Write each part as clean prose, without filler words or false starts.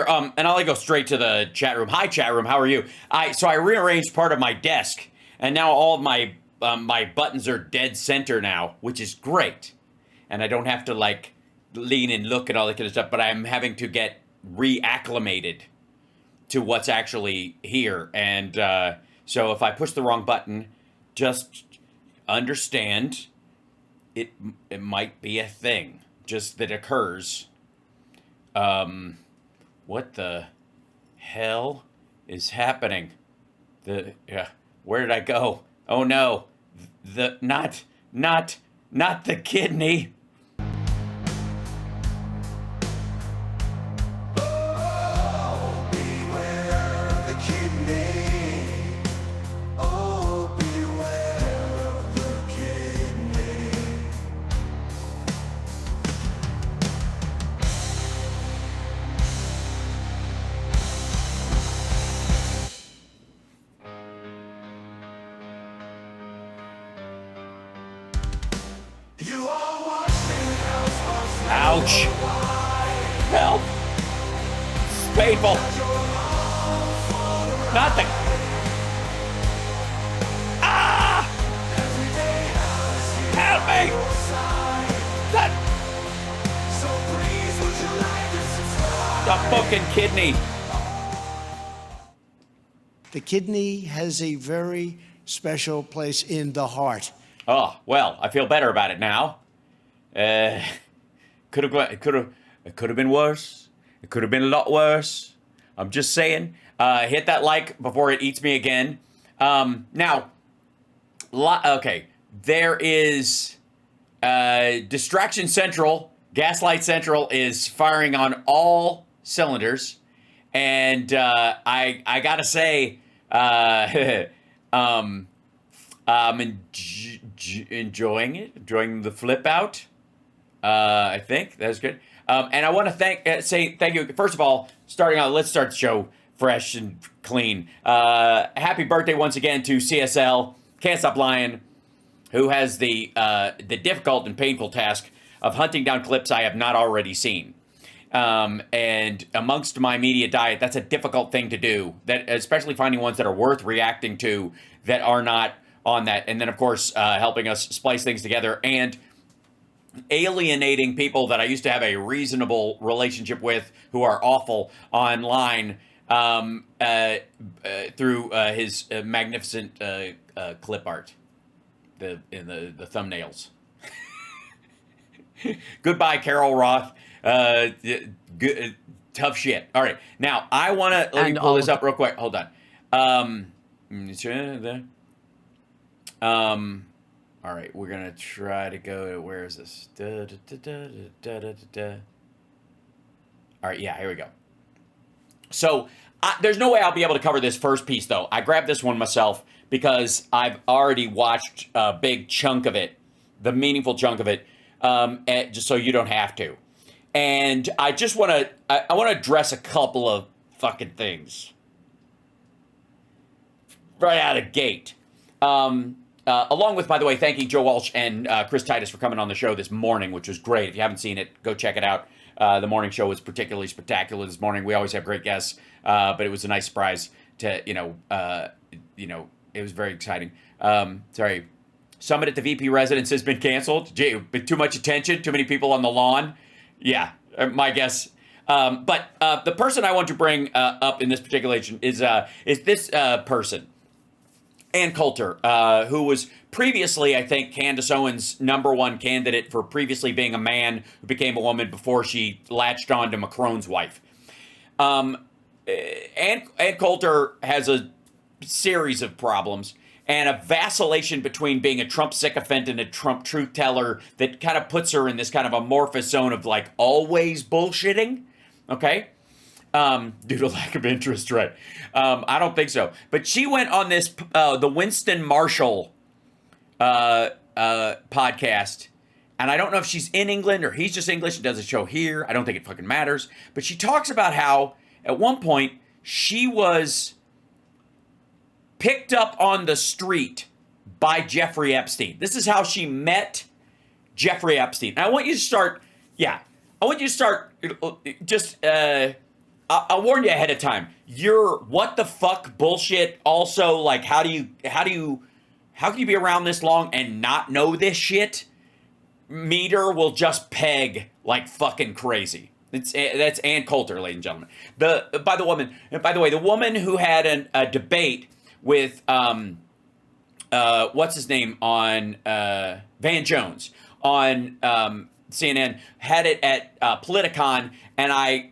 And I'll go straight to the chat room. Hi, chat room. How are you? So I rearranged part of my desk, and now all of my my buttons are dead center now, which is great. And I don't have to like lean and look and all that kind of stuff. But I'm having to get reacclimated to what's actually here. And so if I push the wrong button, just understand it might be a thing just that occurs. What the hell is happening? Where did I go? Oh no, not the kidney. Ouch! Help! It's painful. Not the. Ah! Help me! That. The fucking kidney. The kidney has a very special place in the heart. Oh well, I feel better about it now. Could have been worse. It could have been a lot worse. I'm just saying. Hit that like before it eats me again. Now, okay, there is Distraction Central. Gaslight Central is firing on all cylinders, and I gotta say, I'm enjoying it. Enjoying the flip out. I think that's good. And I want to say thank you. First of all, starting out, let's start the show fresh and clean. Happy birthday once again to CSL, Can't Stop Lying, who has the difficult and painful task of hunting down clips I have not already seen. And amongst my media diet, that's a difficult thing to do. That especially finding ones that are worth reacting to that are not on that. And then of course, helping us splice things together and alienating people that I used to have a reasonable relationship with who are awful online through his magnificent clip art, the thumbnails. Goodbye, Carol Roth. Tough shit. All right, now I want to let me pull this up real quick. Hold on. All right, we're gonna try to go to, where is this? All right, yeah, here we go. So there's no way I'll be able to cover this first piece though. I grabbed this one myself because I've already watched a big chunk of it, the meaningful chunk of it, just so you don't have to. And I just want to, I want to address a couple of fucking things right out of the gate. Along with, by the way, thanking Joe Walsh and Chris Titus for coming on the show this morning, which was great. If you haven't seen it, go check it out. The morning show was particularly spectacular this morning. We always have great guests, but it was a nice surprise to, it was very exciting. Sorry. Summit at the VP residence has been canceled. Gee, too much attention, too many people on the lawn. Yeah, my guess. But the person I want to bring up in this particular is this person. Ann Coulter, who was previously, I think, Candace Owens' #1 candidate for previously being a man who became a woman before she latched on to Macron's wife. Ann Coulter has a series of problems and a vacillation between being a Trump sycophant and a Trump truth teller that kind of puts her in this kind of amorphous zone of like always bullshitting. Okay? Due to lack of interest, right? I don't think so. But she went on this, the Winston Marshall podcast, and I don't know if she's in England or he's just English and does a show here. I don't think it fucking matters. But she talks about how, at one point, she was picked up on the street by Jeffrey Epstein. This is how she met Jeffrey Epstein. And I want you to start, just I'll warn you ahead of time. Your what the fuck bullshit. Also, like, how can you be around this long and not know this shit? Meter will just peg like fucking crazy. That's Ann Coulter, ladies and gentlemen. By the way, the woman who had a debate with what's his name on Van Jones on CNN had it at Politicon, and I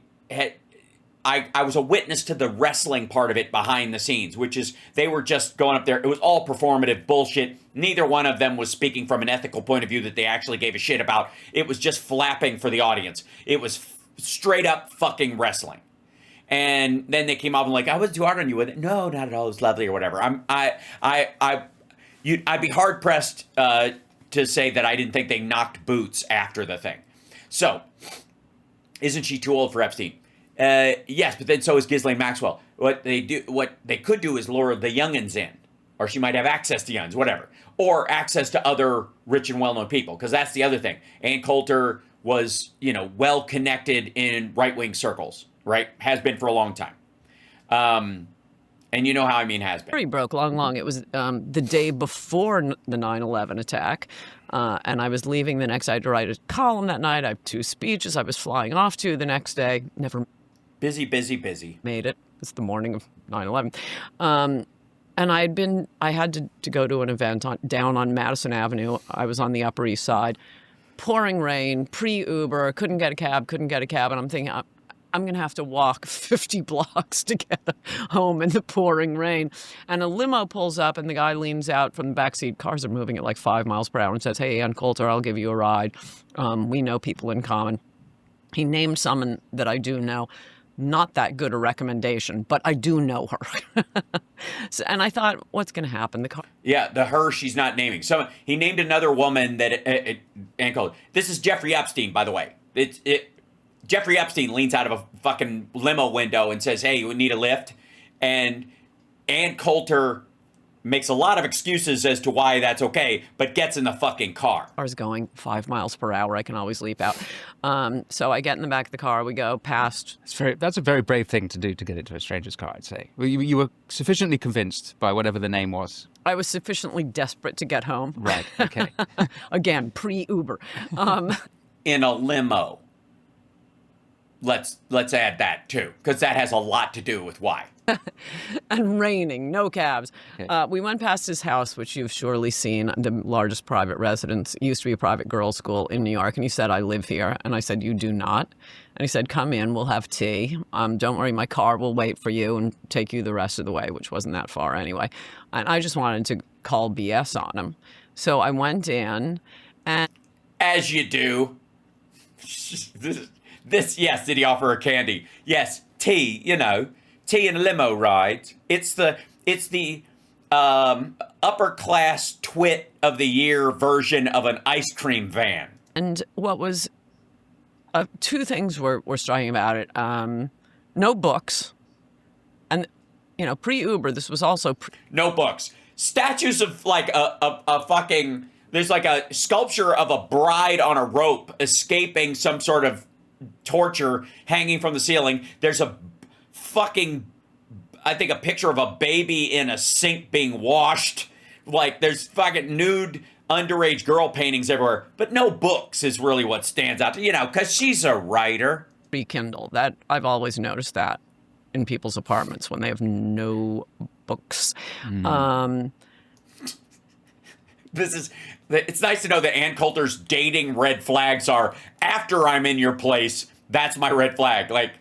was a witness to the wrestling part of it behind the scenes, which is they were just going up there. It was all performative bullshit. Neither one of them was speaking from an ethical point of view that they actually gave a shit about. It was just flapping for the audience. It was straight up fucking wrestling. And then they came up and like, I was too hard on you with it. No, not at all. It was lovely or whatever. I'd be hard pressed to say that I didn't think they knocked boots after the thing. So, isn't she too old for Epstein? Yes, but then so is Ghislaine Maxwell. What they could do is lure the youngins in, or she might have access to youngins, whatever, or access to other rich and well-known people, because that's the other thing. Ann Coulter was, well connected in right-wing circles, right? Has been for a long time. And you know how I mean has been. He broke long. It was the day before the 9/11 attack. And I was leaving the next day. I had to write a column that night. I had 2 speeches I was flying off to the next day. Never busy made it. It's the morning of 9/11. And I had to go to an event down on Madison Avenue. I was on the Upper East Side. Pouring rain, pre-Uber, couldn't get a cab. And I'm thinking, I'm going to have to walk 50 blocks to get home in the pouring rain. And a limo pulls up, and the guy leans out from the backseat. Cars are moving at like 5 miles per hour, and says, "Hey, Ann Coulter, I'll give you a ride. We know people in common." He named someone that I do know. Not that good a recommendation, but I do know her. And I thought, what's going to happen? Yeah, the her she's not naming. So he named another woman that Ann Coulter. This is Jeffrey Epstein, by the way. Jeffrey Epstein leans out of a fucking limo window and says, "Hey, you need a lift?" And Ann Coulter makes a lot of excuses as to why that's okay, but gets in the fucking car. Car's going 5 miles per hour. I can always leap out. So I get in the back of the car. We go past. That's a very brave thing to do, to get into a stranger's car, I'd say. You were sufficiently convinced by whatever the name was. I was sufficiently desperate to get home. Right, okay. Again, pre-Uber. In a limo. Let's add that too, because that has a lot to do with why. And raining, no cabs. Okay. We went past his house, which you've surely seen, the largest private residence. It used to be a private girls' school in New York. And he said, "I live here." And I said, "You do not." And he said, "Come in, we'll have tea. Don't worry, my car will wait for you and take you the rest of the way," which wasn't that far anyway. And I just wanted to call BS on him. So I went in, and as you do. This, yes, did he offer her candy? Yes, tea, tea and a limo ride. It's the upper class twit of the year version of an ice cream van. And what was 2 things were striking about it. No books. And, pre-Uber, this was also... No books. Statues of like a fucking... There's like a sculpture of a bride on a rope escaping some sort of torture hanging from the ceiling. There's a fucking, I think, a picture of a baby in a sink being washed. Like, there's fucking nude underage girl paintings everywhere. But no books is really what stands out, because she's a writer. Kindle. That I've always noticed that in people's apartments when they have no books. It's nice to know that Ann Coulter's dating red flags are, after I'm in your place, that's my red flag. Like,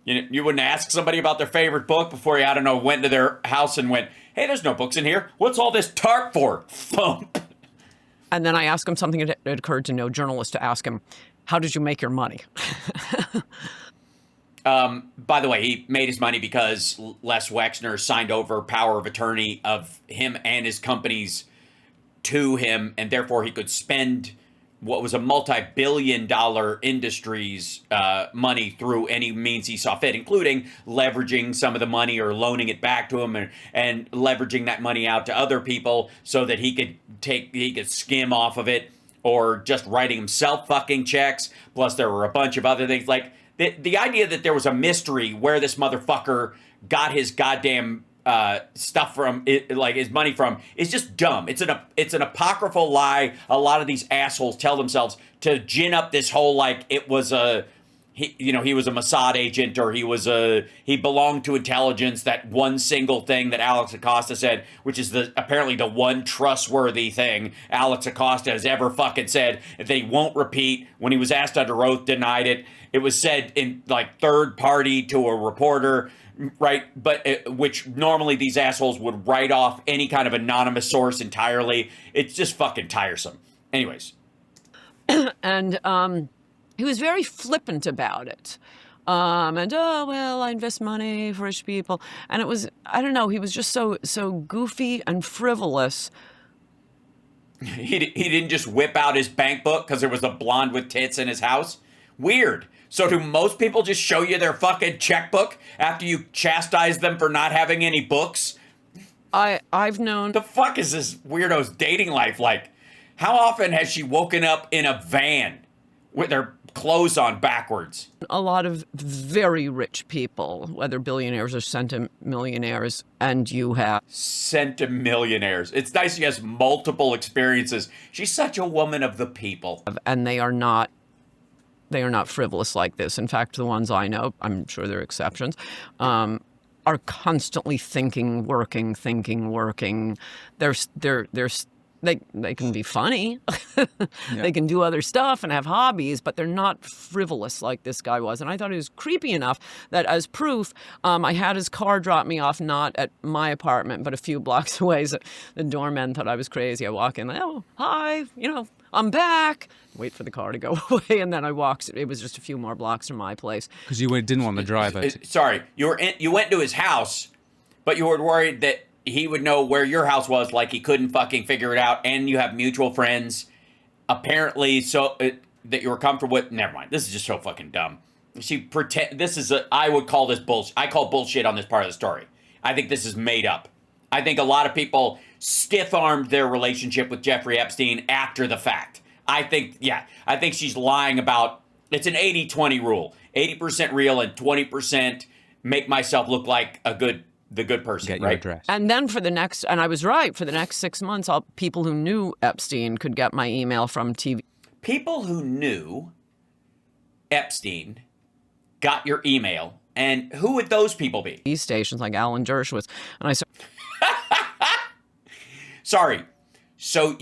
you wouldn't ask somebody about their favorite book before you, went to their house and went, "Hey, there's no books in here. What's all this tarp for?" Thump. And then I asked him something that occurred to no journalist to ask him, "How did you make your money?" By the way, he made his money because Les Wexner signed over power of attorney of him and his companies to him, and therefore he could spend what was a multi-billion-dollar industry's money through any means he saw fit, including leveraging some of the money or loaning it back to him, and leveraging that money out to other people so that he could skim off of it, or just writing himself fucking checks. Plus, there were a bunch of other things. Like, the idea that there was a mystery where this motherfucker got his goddamn stuff from, like his money from, is just dumb. It's an apocryphal lie. A lot of these assholes tell themselves to gin up this whole, like, it was he was a Mossad agent, or he belonged to intelligence. That one single thing that Alex Acosta said, which is apparently the one trustworthy thing Alex Acosta has ever fucking said, that he won't repeat. When he was asked under oath, denied it. It was said in like third party to a reporter, right? But which normally these assholes would write off any kind of anonymous source entirely. It's just fucking tiresome. Anyways. And he was very flippant about it. And, oh, well, I invest money for rich people. And it was, I don't know, he was just so goofy and frivolous. He didn't just whip out his bank book because there was a blonde with tits in his house? Weird. So do most people just show you their fucking checkbook after you chastise them for not having any books? I've known... The fuck is this weirdo's dating life like? How often has she woken up in a van with her clothes on backwards? A lot of very rich people, whether billionaires or centimillionaires, and you have... Centimillionaires. It's nice she has multiple experiences. She's such a woman of the people. And they are not frivolous like this. In fact, the ones I know, I'm sure there are exceptions, are constantly thinking, working. They can be funny. They can do other stuff and have hobbies, but they're not frivolous like this guy was. And I thought it was creepy enough that as proof, I had his car drop me off, not at my apartment, but a few blocks away. So the doorman thought I was crazy. I walk in, oh, hi, I'm back. Wait for the car to go away, and then I walked. It was just a few more blocks from my place. Because you didn't want the driver. Sorry, you went to his house, but you were worried that he would know where your house was, like he couldn't fucking figure it out, and you have mutual friends, apparently, so that you were comfortable with. Never mind. This is just so fucking dumb. I would call this bullshit. I call bullshit on this part of the story. I think this is made up. I think a lot of people stiff-armed their relationship with Jeffrey Epstein after the fact. I think she's lying about, it's an 80-20 rule. 80% real and 20% make myself look like the good person, Get your right? address. And then and I was right, for the next 6 months, people who knew Epstein could get my email from TV. People who knew Epstein got your email, and who would those people be? Stations like Alan Dershowitz. And I said, Sorry. So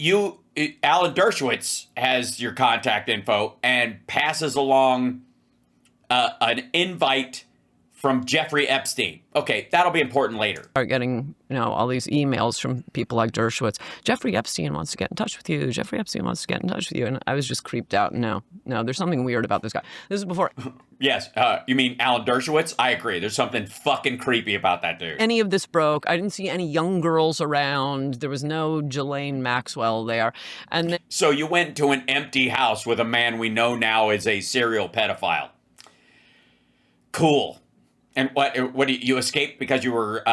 Alan Dershowitz has your contact info and passes along an invite from Jeffrey Epstein. Okay, that'll be important later. Start getting, all these emails from people like Dershowitz. Jeffrey Epstein wants to get in touch with you. Jeffrey Epstein wants to get in touch with you. And I was just creeped out. No, there's something weird about this guy. This is before... Yes, you mean Alan Dershowitz? I agree. There's something fucking creepy about that dude. Any of this broke. I didn't see any young girls around. There was no Ghislaine Maxwell there. And So you went to an empty house with a man we know now is a serial pedophile. Cool. And what you escaped because you were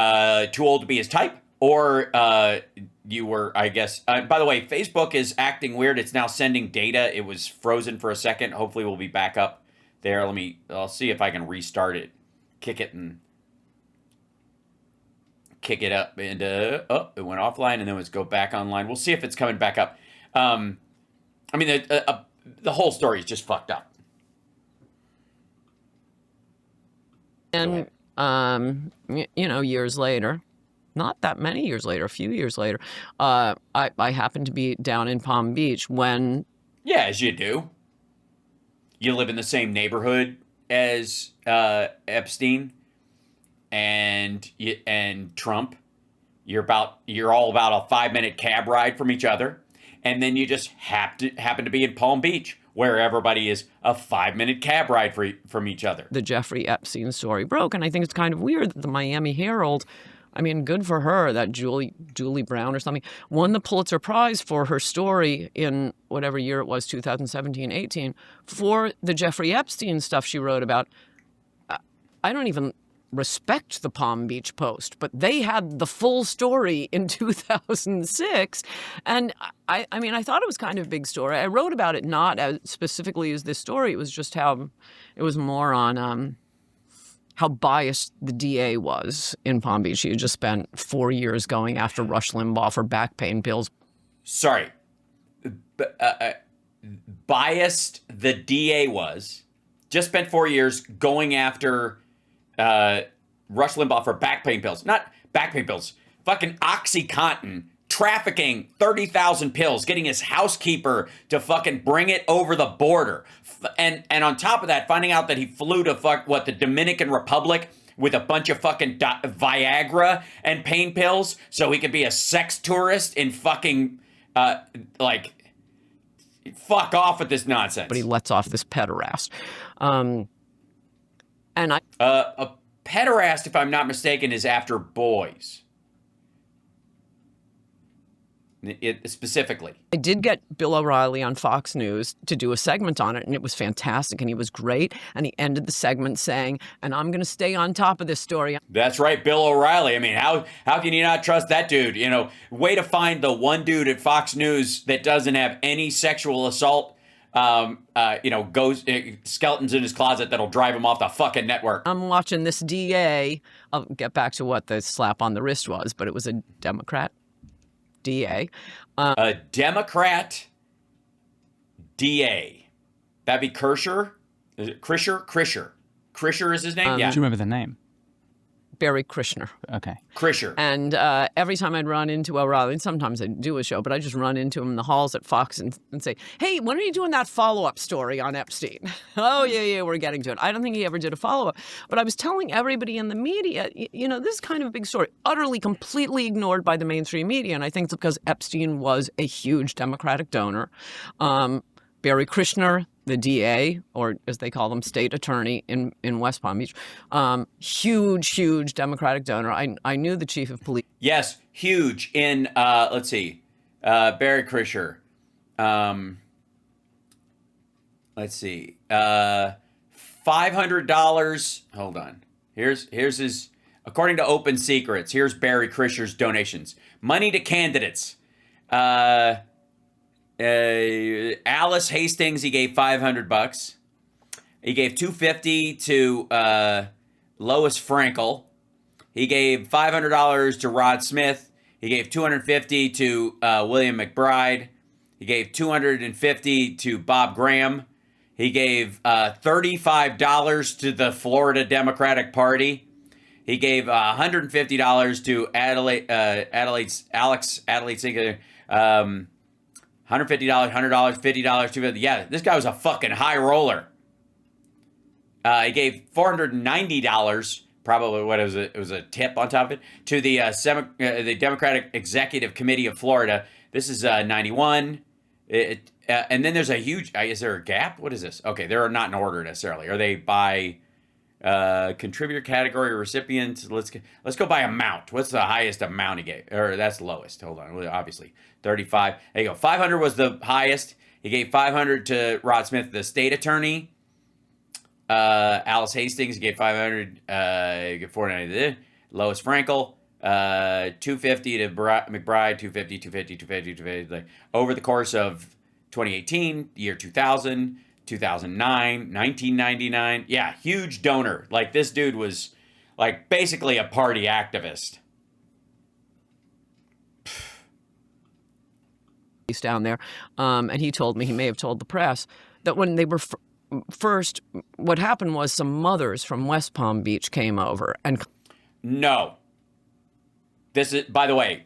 too old to be his type? Or you were, I guess... by the way, Facebook is acting weird. It's now sending data. It was frozen for a second. Hopefully we'll be back up there. I'll see if I can restart it. Kick it up. And it went offline, and then let's go back online. We'll see if it's coming back up. The whole story is just fucked up. And, years later, not that many years later, a few years later, I happened to be down in Palm Beach when... Yeah, as you do. You live in the same neighborhood as Epstein and Trump. You're all about a 5-minute cab ride from each other. And then you just happen to be in Palm Beach, where everybody is a 5-minute cab ride from each other. The Jeffrey Epstein story broke, and I think it's kind of weird that the Miami Herald, good for her, that Julie Brown or something, won the Pulitzer Prize for her story in whatever year it was, 2017, 18, for the Jeffrey Epstein stuff she wrote about. respect the Palm Beach Post, but they had the full story in 2006. And I mean, I thought it was kind of a big story. I wrote about it not as specifically as this story. It was just how it was more on how biased the DA was in Palm Beach. He had just spent 4 years going after Rush Limbaugh for back pain pills. Sorry. Biased the DA was. Just spent 4 years going after Rush Limbaugh for back pain pills. Not back pain pills. Fucking OxyContin. Trafficking 30,000 pills. Getting his housekeeper to fucking bring it over the border. And on top of that, finding out that he flew to the Dominican Republic with a bunch of fucking Viagra and pain pills so he could be a sex tourist in fucking, fuck off with this nonsense. But he lets off this pederast. And I... a pederast, if I'm not mistaken, is after boys. Specifically. I did get Bill O'Reilly on Fox News to do a segment on it, and it was fantastic, and he was great. And he ended the segment saying, and I'm going to stay on top of this story. That's right, Bill O'Reilly. I mean, how can you not trust that dude? You know, way to find the one dude at Fox News that doesn't have any sexual assault, skeletons in his closet that'll drive him off the fucking network. I'm watching this DA. I'll get back to what the slap on the wrist was, but it was a Democrat DA. A Democrat DA. That'd be Kersher? Is it Krisher? Krisher is his name? Yeah. Do you remember the name? Barry Krishner. Okay. Krisher. And every time I'd run into O'Reilly, and sometimes I'd do a show, but I just run into him in the halls at Fox and say, hey, when are you doing that follow-up story on Epstein? Oh, yeah, we're getting to it. I don't think he ever did a follow-up. But I was telling everybody in the media, this is kind of a big story, utterly, completely ignored by the mainstream media. And I think it's because Epstein was a huge Democratic donor. Barry Krishner, the DA, or as they call them, state attorney in West Palm Beach, huge Democratic donor. I knew the chief of police. Yes, huge in, let's see, Barry Krisher. Let's see, $500. Hold on. Here's his, according to Open Secrets, here's Barry Krisher's donations. Money to candidates. Alice Hastings, he gave $500. He gave $250 to Lois Frankel. He gave $500 to Rod Smith. He gave $250 to William McBride. He gave $250 to Bob Graham. He gave $35 to the Florida Democratic Party. He gave $150 to Adelaide Singer. $150, $100, $50, $250. Yeah, this guy was a fucking high roller. He gave $490, probably what it was. It was a tip on top of it, to the Democratic Executive Committee of Florida. This is 91. And then there's a huge. Is there a gap? What is this? Okay, they're not in order necessarily. Are they by contributor category or recipient? Let's go by amount. What's the highest amount he gave? Or that's the lowest. Hold on. Obviously, 35. There you go. 500 was the highest. He gave 500 to Rod Smith, the state attorney. Alice Hastings, he gave 500. He gave 490 to Lois Frankel. 250 to McBride. 250, 250, 250, 250. Like, over the course of 2018, year 2000. 2009, 1999. Yeah, huge donor. Like, this dude was, like, basically a party activist. He's down there. And he told me, he may have told the press, that when they were first, what happened was some mothers from West Palm Beach came over. And no. This is, by the way,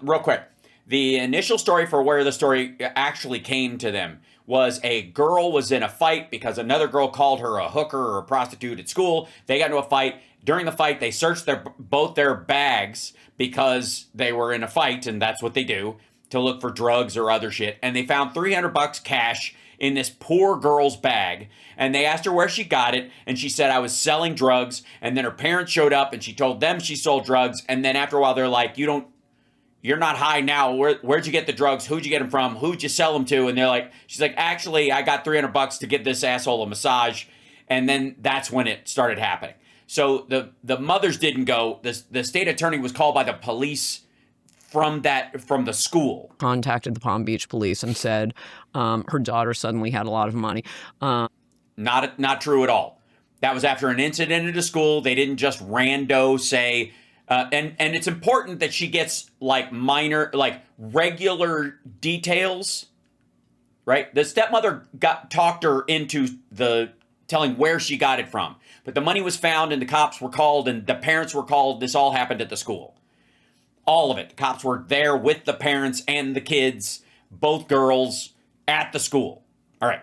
real quick, the initial story for where the story actually came to them was a girl was in a fight because another girl called her a hooker or a prostitute at school. They got into a fight. During the fight, they searched both their bags because they were in a fight, and that's what they do, to look for drugs or other shit. And they found $300 cash in this poor girl's bag. And they asked her where she got it, and she said, I was selling drugs. And then her parents showed up, and she told them she sold drugs. And then after a while, they're like, you're not high now. Where'd you get the drugs? Who'd you get them from? Who'd you sell them to? And they're like, she's like, actually, I got $300 to give this asshole a massage. And then that's when it started happening. So the mothers didn't go. The state attorney was called by the police from the school. Contacted the Palm Beach police and said her daughter suddenly had a lot of money. Not true at all. That was after an incident at a school. They didn't just rando say, and it's important that she gets like regular details, right? The stepmother talked her into telling where she got it from. But the money was found and the cops were called and the parents were called. This all happened at the school. All of it. The cops were there with the parents and the kids, both girls, at the school. All right.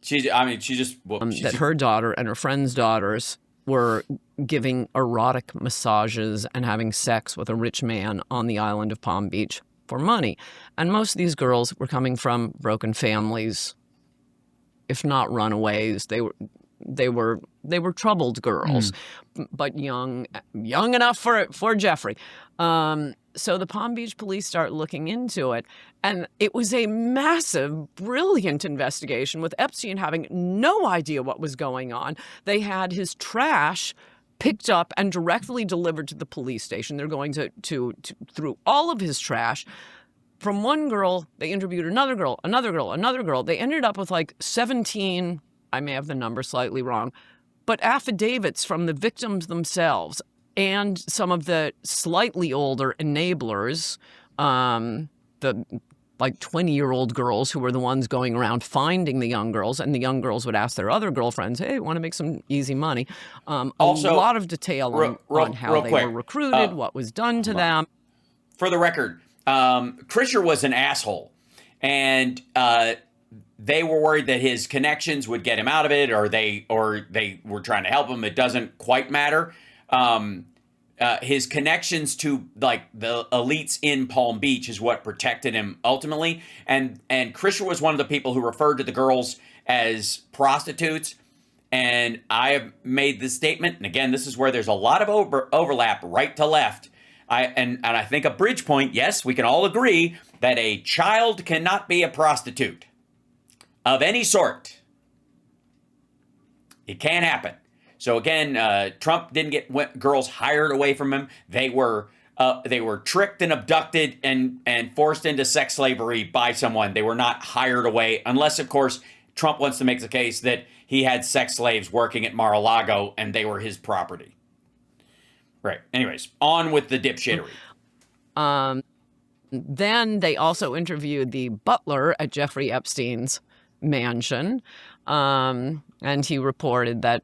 That her daughter and her friends' daughters were giving erotic massages and having sex with a rich man on the island of Palm Beach for money. And most of these girls were coming from broken families, if not runaways. They were troubled girls, but young enough for Jeffrey. So the Palm Beach police start looking into it, and it was a massive, brilliant investigation with Epstein having no idea what was going on. They had his trash picked up and directly delivered to the police station. They're going to through all of his trash. From one girl, they interviewed another girl. They ended up with like 17, I may have the number slightly wrong, but affidavits from the victims themselves and some of the slightly older enablers, the like 20-year-old girls who were the ones going around finding the young girls, and the young girls would ask their other girlfriends, hey, want to make some easy money. Also, a lot of detail on how they were recruited, what was done to them. For the record, Krischer was an asshole, and they were worried that his connections would get him out of it, or they were trying to help him. It doesn't quite matter. His connections to like the elites in Palm Beach is what protected him ultimately. And Krischer was one of the people who referred to the girls as prostitutes. And I have made this statement, and again, this is where there's a lot of overlap right to left. I think a bridge point, yes, we can all agree that a child cannot be a prostitute of any sort. It can't happen. So again, Trump didn't get girls hired away from him. They were tricked and abducted and forced into sex slavery by someone. They were not hired away, unless, of course, Trump wants to make the case that he had sex slaves working at Mar-a-Lago and they were his property. Right. Anyways, on with the dipshittery. Then they also interviewed the butler at Jeffrey Epstein's mansion, and he reported that.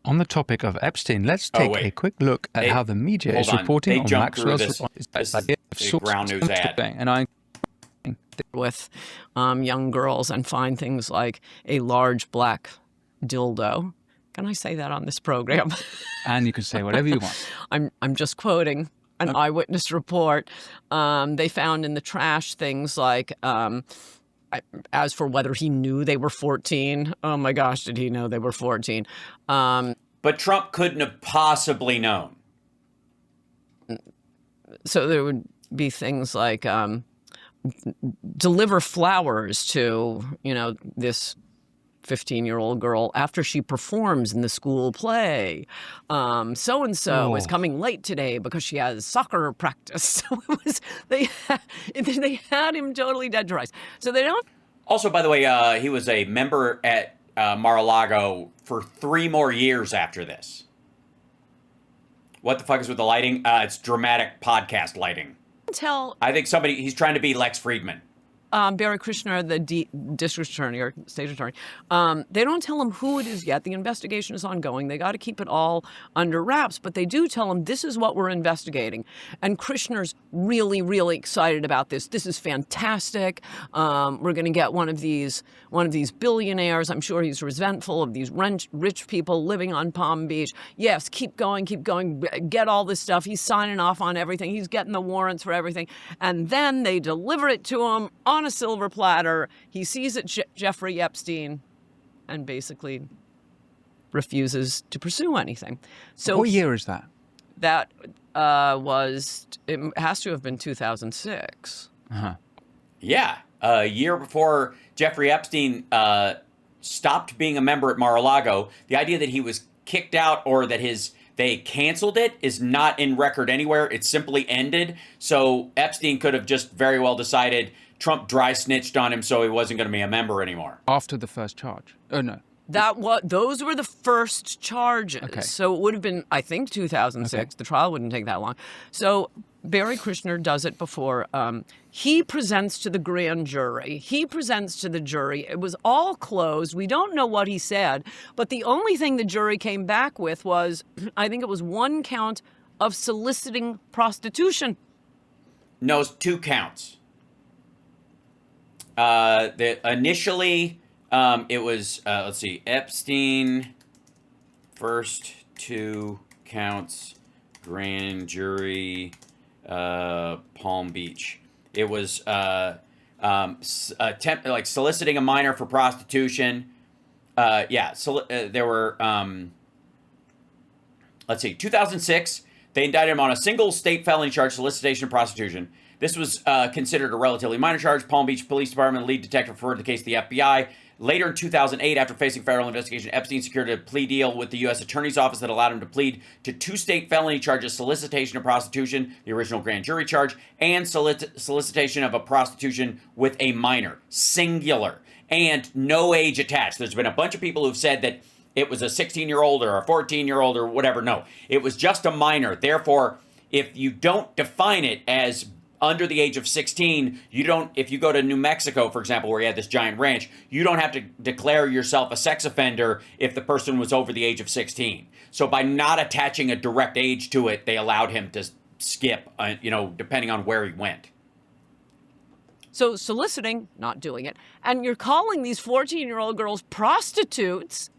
On the topic of Epstein, let's take a quick look at how the media is reporting on Maxwell's ground news ad. And I with young girls and find things like a large black dildo. Can I say that on this program? And you can say whatever you want. I'm just quoting an eyewitness report. They found in the trash things like, as for whether he knew they were 14, oh my gosh, did he know they were 14? But Trump couldn't have possibly known. So there would be things like deliver flowers to, this 15-year-old girl after she performs in the school play. So-and-so is coming late today because she has soccer practice. So they had him totally dead to rights. So they don't. Also, by the way, he was a member at Mar-a-Lago for 3 more years after this. What the fuck is with the lighting? It's dramatic podcast lighting. I think he's trying to be Lex Friedman. Barry Krishner, the district attorney or state attorney, they don't tell him who it is yet. The investigation is ongoing. They got to keep it all under wraps, but they do tell him this is what we're investigating. And Krishner's really, really excited about this. This is fantastic. We're going to get one of these billionaires. I'm sure he's resentful of these rich people living on Palm Beach. Yes, keep going, get all this stuff. He's signing off on everything. He's getting the warrants for everything. And then they deliver it to him on a silver platter. He sees it Jeffrey Epstein and basically refuses to pursue anything. So what year is that? That it has to have been 2006. Uh-huh. Yeah, a year before Jeffrey Epstein stopped being a member at Mar-a-Lago. The idea that he was kicked out or that they canceled it is not in record anywhere. It simply ended. So Epstein could have just very well decided Trump dry snitched on him, so he wasn't going to be a member anymore. After the first charge. Oh, no. Those were the first charges. Okay. So it would have been, I think, 2006. Okay. The trial wouldn't take that long. So Barry Kushner does it before. He presents to the grand jury. He presents to the jury. It was all closed. We don't know what he said. But the only thing the jury came back with was, I think it was 1 count of soliciting prostitution. No, 2 counts. Initially, it was, let's see, Epstein, first 2 counts, grand jury, Palm Beach. It was soliciting a minor for prostitution. There were, let's see, 2006, they indicted him on a single state felony charge, solicitation of prostitution. This was considered a relatively minor charge. Palm Beach Police Department lead detective referred the case to the FBI. Later in 2008, after facing federal investigation, Epstein secured a plea deal with the U.S. Attorney's Office that allowed him to plead to 2 state felony charges, solicitation of prostitution, the original grand jury charge, and solicitation of a prostitution with a minor, singular, and no age attached. There's been a bunch of people who've said that it was a 16-year-old or a 14-year-old or whatever. No, it was just a minor. Therefore, if you don't define it as under the age of 16, if you go to New Mexico, for example, where you had this giant ranch, you don't have to declare yourself a sex offender if the person was over the age of 16. So by not attaching a direct age to it, they allowed him to skip, depending on where he went. So soliciting, not doing it. And you're calling these 14-year-old girls prostitutes.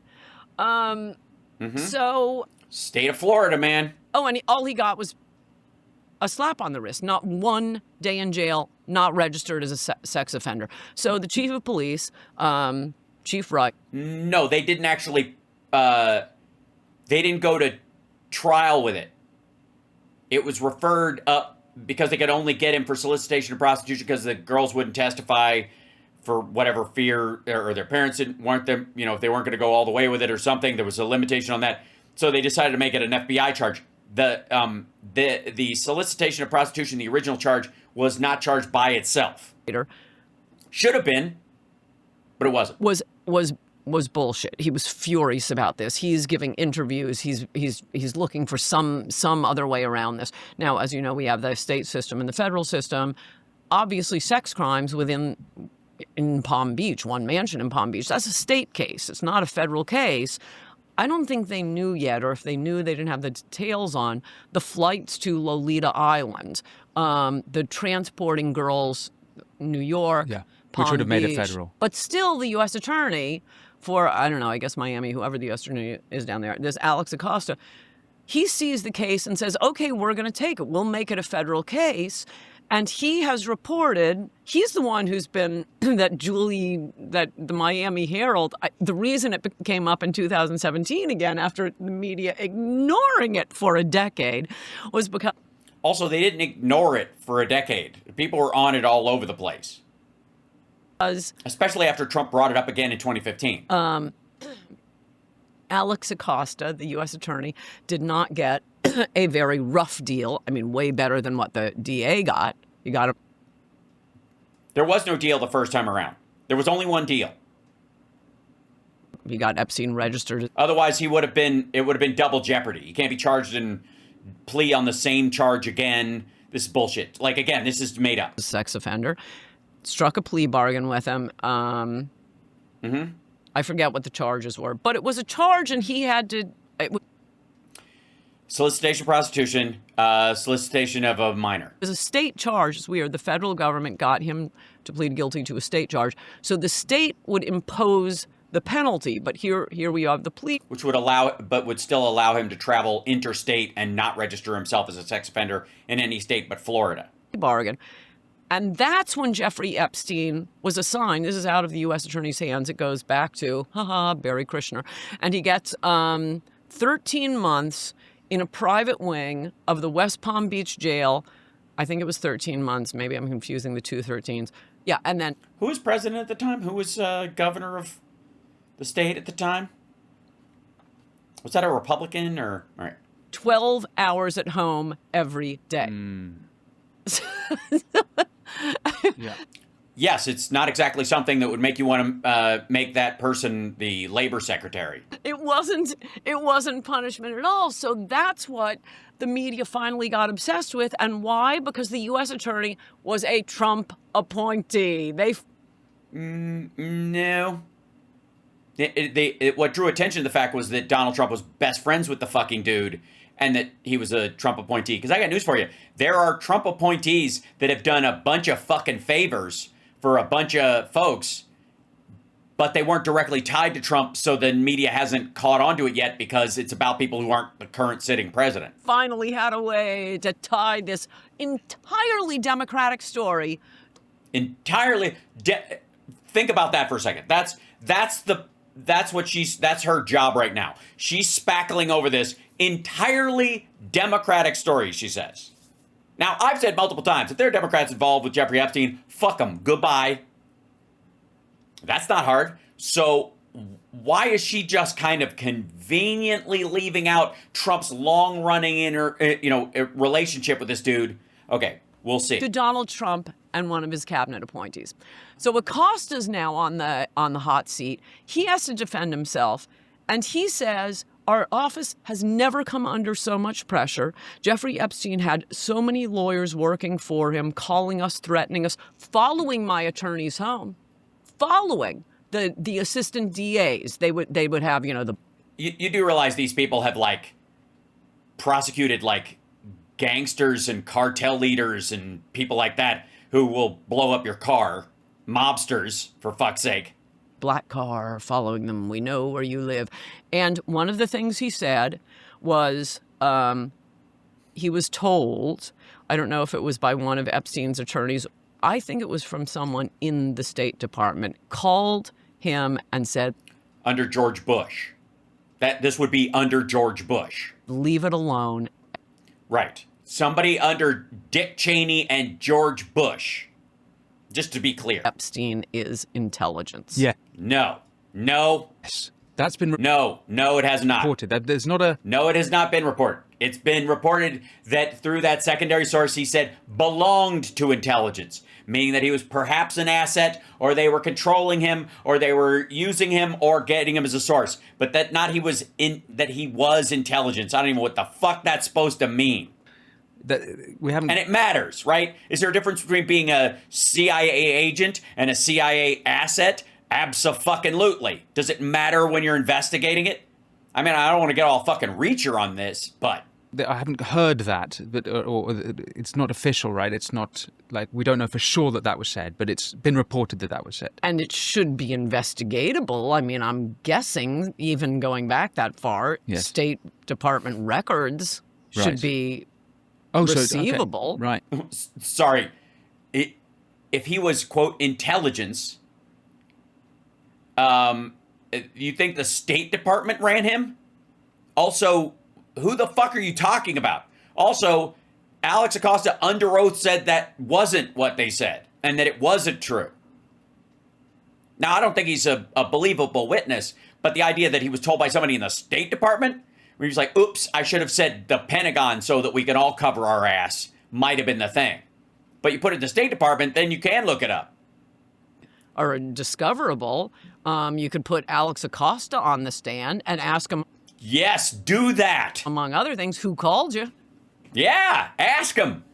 So... State of Florida, man. Oh, and all he got was a slap on the wrist, not 1 day in jail, not registered as a sex offender. So the chief of police, Chief Wright. No, they didn't actually, they didn't go to trial with it. It was referred up because they could only get him for solicitation of prostitution because the girls wouldn't testify for whatever fear, or their parents weren't them, if they weren't going to go all the way with it or something. There was a limitation on that. So they decided to make it an FBI charge. The solicitation of prostitution, the original charge, was not charged by itself. Should have been, but it wasn't. Was bullshit. He was furious about this. He's giving interviews. He's looking for some other way around this. Now, as you know, we have the state system and the federal system. Obviously, sex crimes in Palm Beach, one mansion in Palm Beach, that's a state case. It's not a federal case. I don't think they knew yet, or if they knew, they didn't have the details on the flights to Lolita Island, the transporting girls, New York, Palm which would have made Beach. it federal. But still, the U.S. attorney for, I don't know, I guess Miami, whoever the U.S. attorney is down there, this Alex Acosta, he sees the case and says, okay, we're going to take it. We'll make it a federal case. And he has reported, he's the one who's been, the Miami Herald, the reason it came up in 2017 again, after the media ignoring it for a decade, was because... Also, they didn't ignore it for a decade. People were on it all over the place. Especially after Trump brought it up again in 2015. Alex Acosta, the U.S. attorney, did not get a very rough deal. I mean, way better than what the DA got. He got a... There was no deal the first time around. There was only one deal. He got Epstein registered. Otherwise, it would have been double jeopardy. You can't be charged and plea on the same charge again. This is bullshit. Like, again, this is made up. Sex offender. Struck a plea bargain with him. I forget what the charges were, but it was a charge, and he had to... Solicitation of prostitution, solicitation of a minor. It was a state charge. It's weird. The federal government got him to plead guilty to a state charge. So the state would impose the penalty. But here we have the plea. Which would would still allow him to travel interstate and not register himself as a sex offender in any state but Florida. Bargain. And that's when Jeffrey Epstein was assigned. This is out of the U.S. attorney's hands. It goes back to, Barry Kushner. And he gets 13 months in a private wing of the West Palm Beach jail. I think it was 13 months. Maybe I'm confusing the two 13s. Yeah, and then... Who was president at the time? Who was governor of the state at the time? Was that a Republican or? All right. 12 hours at home every day. Yeah. Yes, it's not exactly something that would make you want to make that person the labor secretary. It wasn't punishment at all. So that's what the media finally got obsessed with. And why? Because the U.S. attorney was a Trump appointee. No. What drew attention to the fact was that Donald Trump was best friends with the fucking dude and that he was a Trump appointee. Because I got news for you. There are Trump appointees that have done a bunch of fucking favors for a bunch of folks, but they weren't directly tied to Trump, so the media hasn't caught on to it yet because it's about people who aren't the current sitting president. Finally had a way to tie this entirely Democratic story. Entirely. Think about that for a second. That's her job right now. She's spackling over this entirely Democratic story, she says. Now, I've said multiple times, if there are Democrats involved with Jeffrey Epstein, fuck them. Goodbye. That's not hard. So why is she just kind of conveniently leaving out Trump's long-running relationship with this dude? Okay, we'll see. To Donald Trump and one of his cabinet appointees. So Acosta's now on the hot seat. He has to defend himself, and he says, our office has never come under so much pressure. Jeffrey Epstein had so many lawyers working for him, calling us, threatening us, following my attorneys home, following the assistant DAs. They would have, the... You do realize these people have, prosecuted, gangsters and cartel leaders and people like that who will blow up your car. Mobsters, for fuck's sake. Black car following them. We know where you live. And one of the things he said was he was told, I don't know if it was by one of Epstein's attorneys, I think it was from someone in the State Department, called him and said, under George Bush. This would be under George Bush. Leave it alone. Right. Somebody under Dick Cheney and George Bush. Just to be clear. Epstein is intelligence. Yeah. No. Yes. That's been No, it has not. reported. There's not a... No, it has not been reported. It's been reported that through that secondary source, he said, belonged to intelligence, meaning that he was perhaps an asset, or they were controlling him, or they were using him, or getting him as a source. But that he was intelligence. I don't even know what the fuck that's supposed to mean. We haven't... And it matters, right? Is there a difference between being a CIA agent and a CIA asset? Abso-fucking-lutely. Does it matter when you're investigating it? I mean, I don't want to get all fucking reacher on this, but... I haven't heard that, but or it's not official, right? It's not, we don't know for sure that was said, but it's been reported that was said. And it should be investigatable. I mean, I'm guessing, even going back that far, yes. State Department records should be... receivable. Okay. Right. Sorry. If he was, quote, intelligence, you think the State Department ran him? Also, who the fuck are you talking about? Also, Alex Acosta under oath said that wasn't what they said and that it wasn't true. Now, I don't think he's a believable witness, but the idea that he was told by somebody in the State Department where he's like, oops, I should have said the Pentagon so that we can all cover our ass, might have been the thing. But you put it in the State Department, then you can look it up. Or discoverable, you could put Alex Acosta on the stand and ask him, yes, do that. among other things, who called you? Yeah, ask him.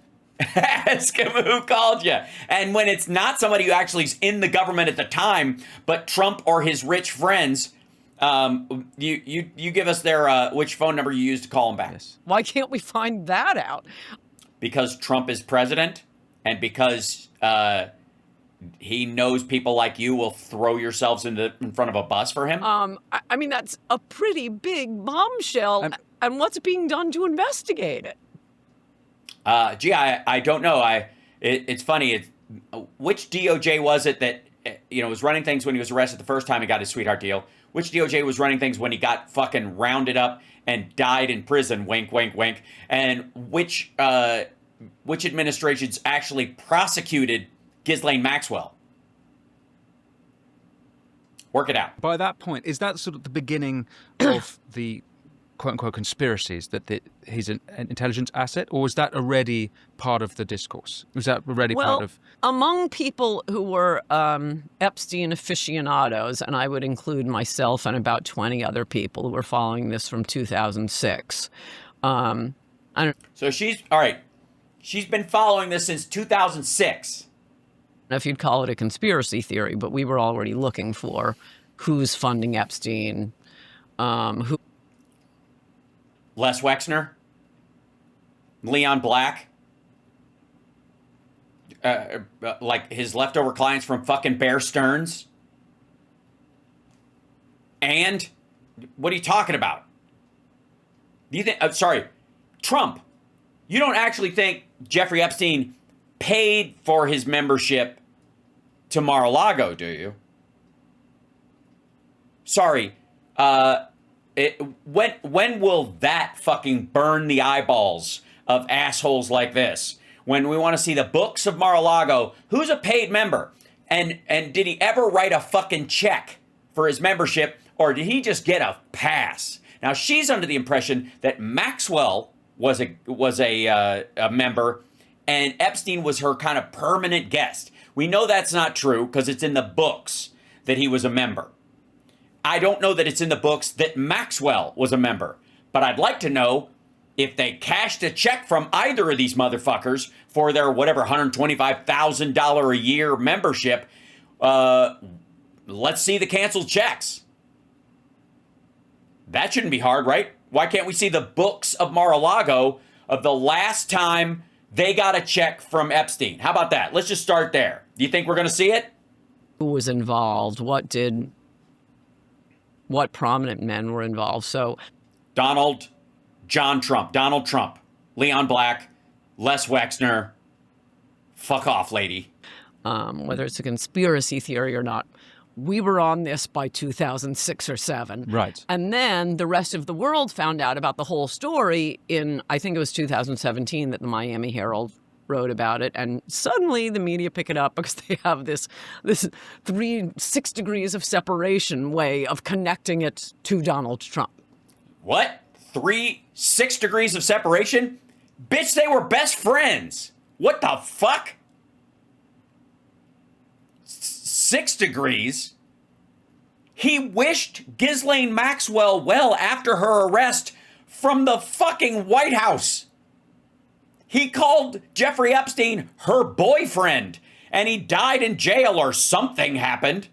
Ask him who called you. And when it's not somebody who actually is in the government at the time, but Trump or his rich friends, you give us their which phone number you used to call them back. Yes. Why can't we find that out? Because Trump is president, and because he knows people like you will throw yourselves in front of a bus for him. I mean, that's a pretty big bombshell. And what's being done to investigate it? I don't know. It's funny. Which DOJ was it that was running things when he was arrested the first time he got his sweetheart deal? Which DOJ was running things when he got fucking rounded up and died in prison? Wink, wink, wink. And which administrations actually prosecuted Ghislaine Maxwell? Work it out. By that point, is that sort of the beginning of the quote-unquote conspiracies that he's an intelligence asset, or is that already part of the discourse? Was that already part of... Among people who were Epstein aficionados, and I would include myself and about 20 other people who were following this from 2006. So she's been following this since 2006. If you'd call it a conspiracy theory, but we were already looking for who's funding Epstein, who... Les Wexner, Leon Black, like his leftover clients from fucking Bear Stearns. And what are you talking about? Do you think, Trump, you don't actually think Jeffrey Epstein paid for his membership to Mar-a-Lago, do you? Sorry, when will that fucking burn the eyeballs of assholes like this? When we want to see the books of Mar-a-Lago, who's a paid member? And did he ever write a fucking check for his membership, or did he just get a pass? Now, she's under the impression that Maxwell was a member and Epstein was her kind of permanent guest. We know that's not true because it's in the books that he was a member. I don't know that it's in the books that Maxwell was a member, but I'd like to know if they cashed a check from either of these motherfuckers for their whatever $125,000 a year membership. Let's see the canceled checks. That shouldn't be hard, right? Why can't we see the books of Mar-a-Lago of the last time they got a check from Epstein? How about that? Let's just start there. Do you think we're going to see it? Who was involved? What prominent men were involved? So Donald Trump, Leon Black, Les Wexner. Fuck off, lady. Whether it's a conspiracy theory or not, we were on this by 2006 or 7. Right. And then the rest of the world found out about the whole story in, I think it was 2017 that the Miami Herald wrote about it. And suddenly the media pick it up because they have this 6 degrees of separation way of connecting it to Donald Trump. What? 6 degrees of separation? Bitch, they were best friends. What the fuck? 6 degrees? He wished Ghislaine Maxwell well after her arrest from the fucking White House. He called Jeffrey Epstein her boyfriend, and he died in jail or something happened.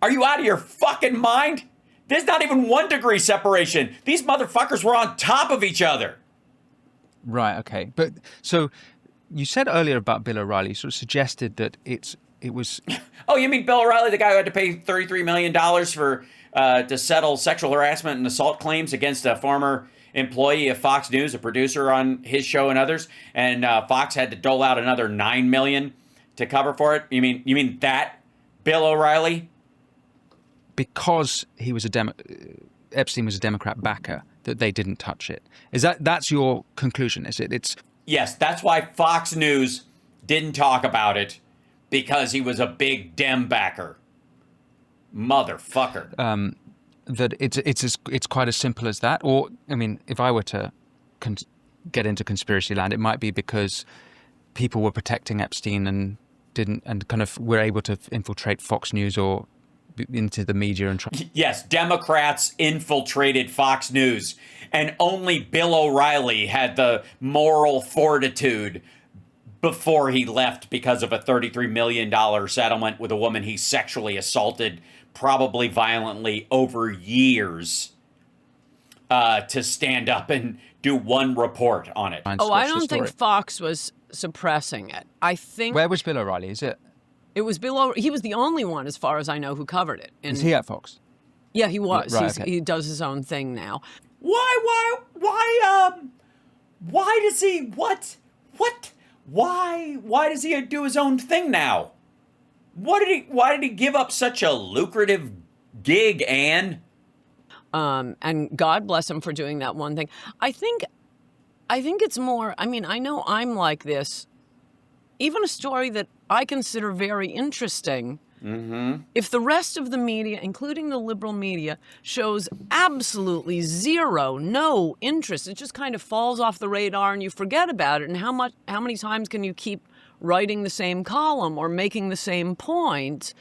Are you out of your fucking mind? There's not even 1 degree separation. These motherfuckers were on top of each other. Right, okay. But so you said earlier about Bill O'Reilly, sort of suggested that it was... Oh, you mean Bill O'Reilly, the guy who had to pay $33 million to settle sexual harassment and assault claims against a former employee of Fox News, a producer on his show and others, and Fox had to dole out another $9 million to cover for it? You mean that Bill O'Reilly? Because he was Epstein was a Democrat backer, that they didn't touch it. That's your conclusion, is it? Yes, that's why Fox News didn't talk about it, because he was a big Dem backer. Motherfucker. That it's quite as simple as that. Or, I mean, if I were to get into conspiracy land, it might be because people were protecting Epstein and kind of were able to infiltrate Fox News or into the media and try. Yes, Democrats infiltrated Fox News, and only Bill O'Reilly had the moral fortitude before he left because of a $33 million settlement with a woman he sexually assaulted, probably violently, over years, to stand up and do one report on it. Oh, I don't think Fox was suppressing it. I think... Where was Bill O'Reilly? Is it? It was he was the only one, as far as I know, who covered it. Is he at Fox? Yeah, he was. Right, okay. He does his own thing now. Why does he, why does he do his own thing now? Why did he give up such a lucrative gig, Ann? And God bless him for doing that one thing. I think it's more, I mean, I know I'm like this. Even a story that I consider very interesting If the rest of the media, including the liberal media, shows absolutely no interest, it just kind of falls off the radar and you forget about it. And how many times can you keep writing the same column or making the same point?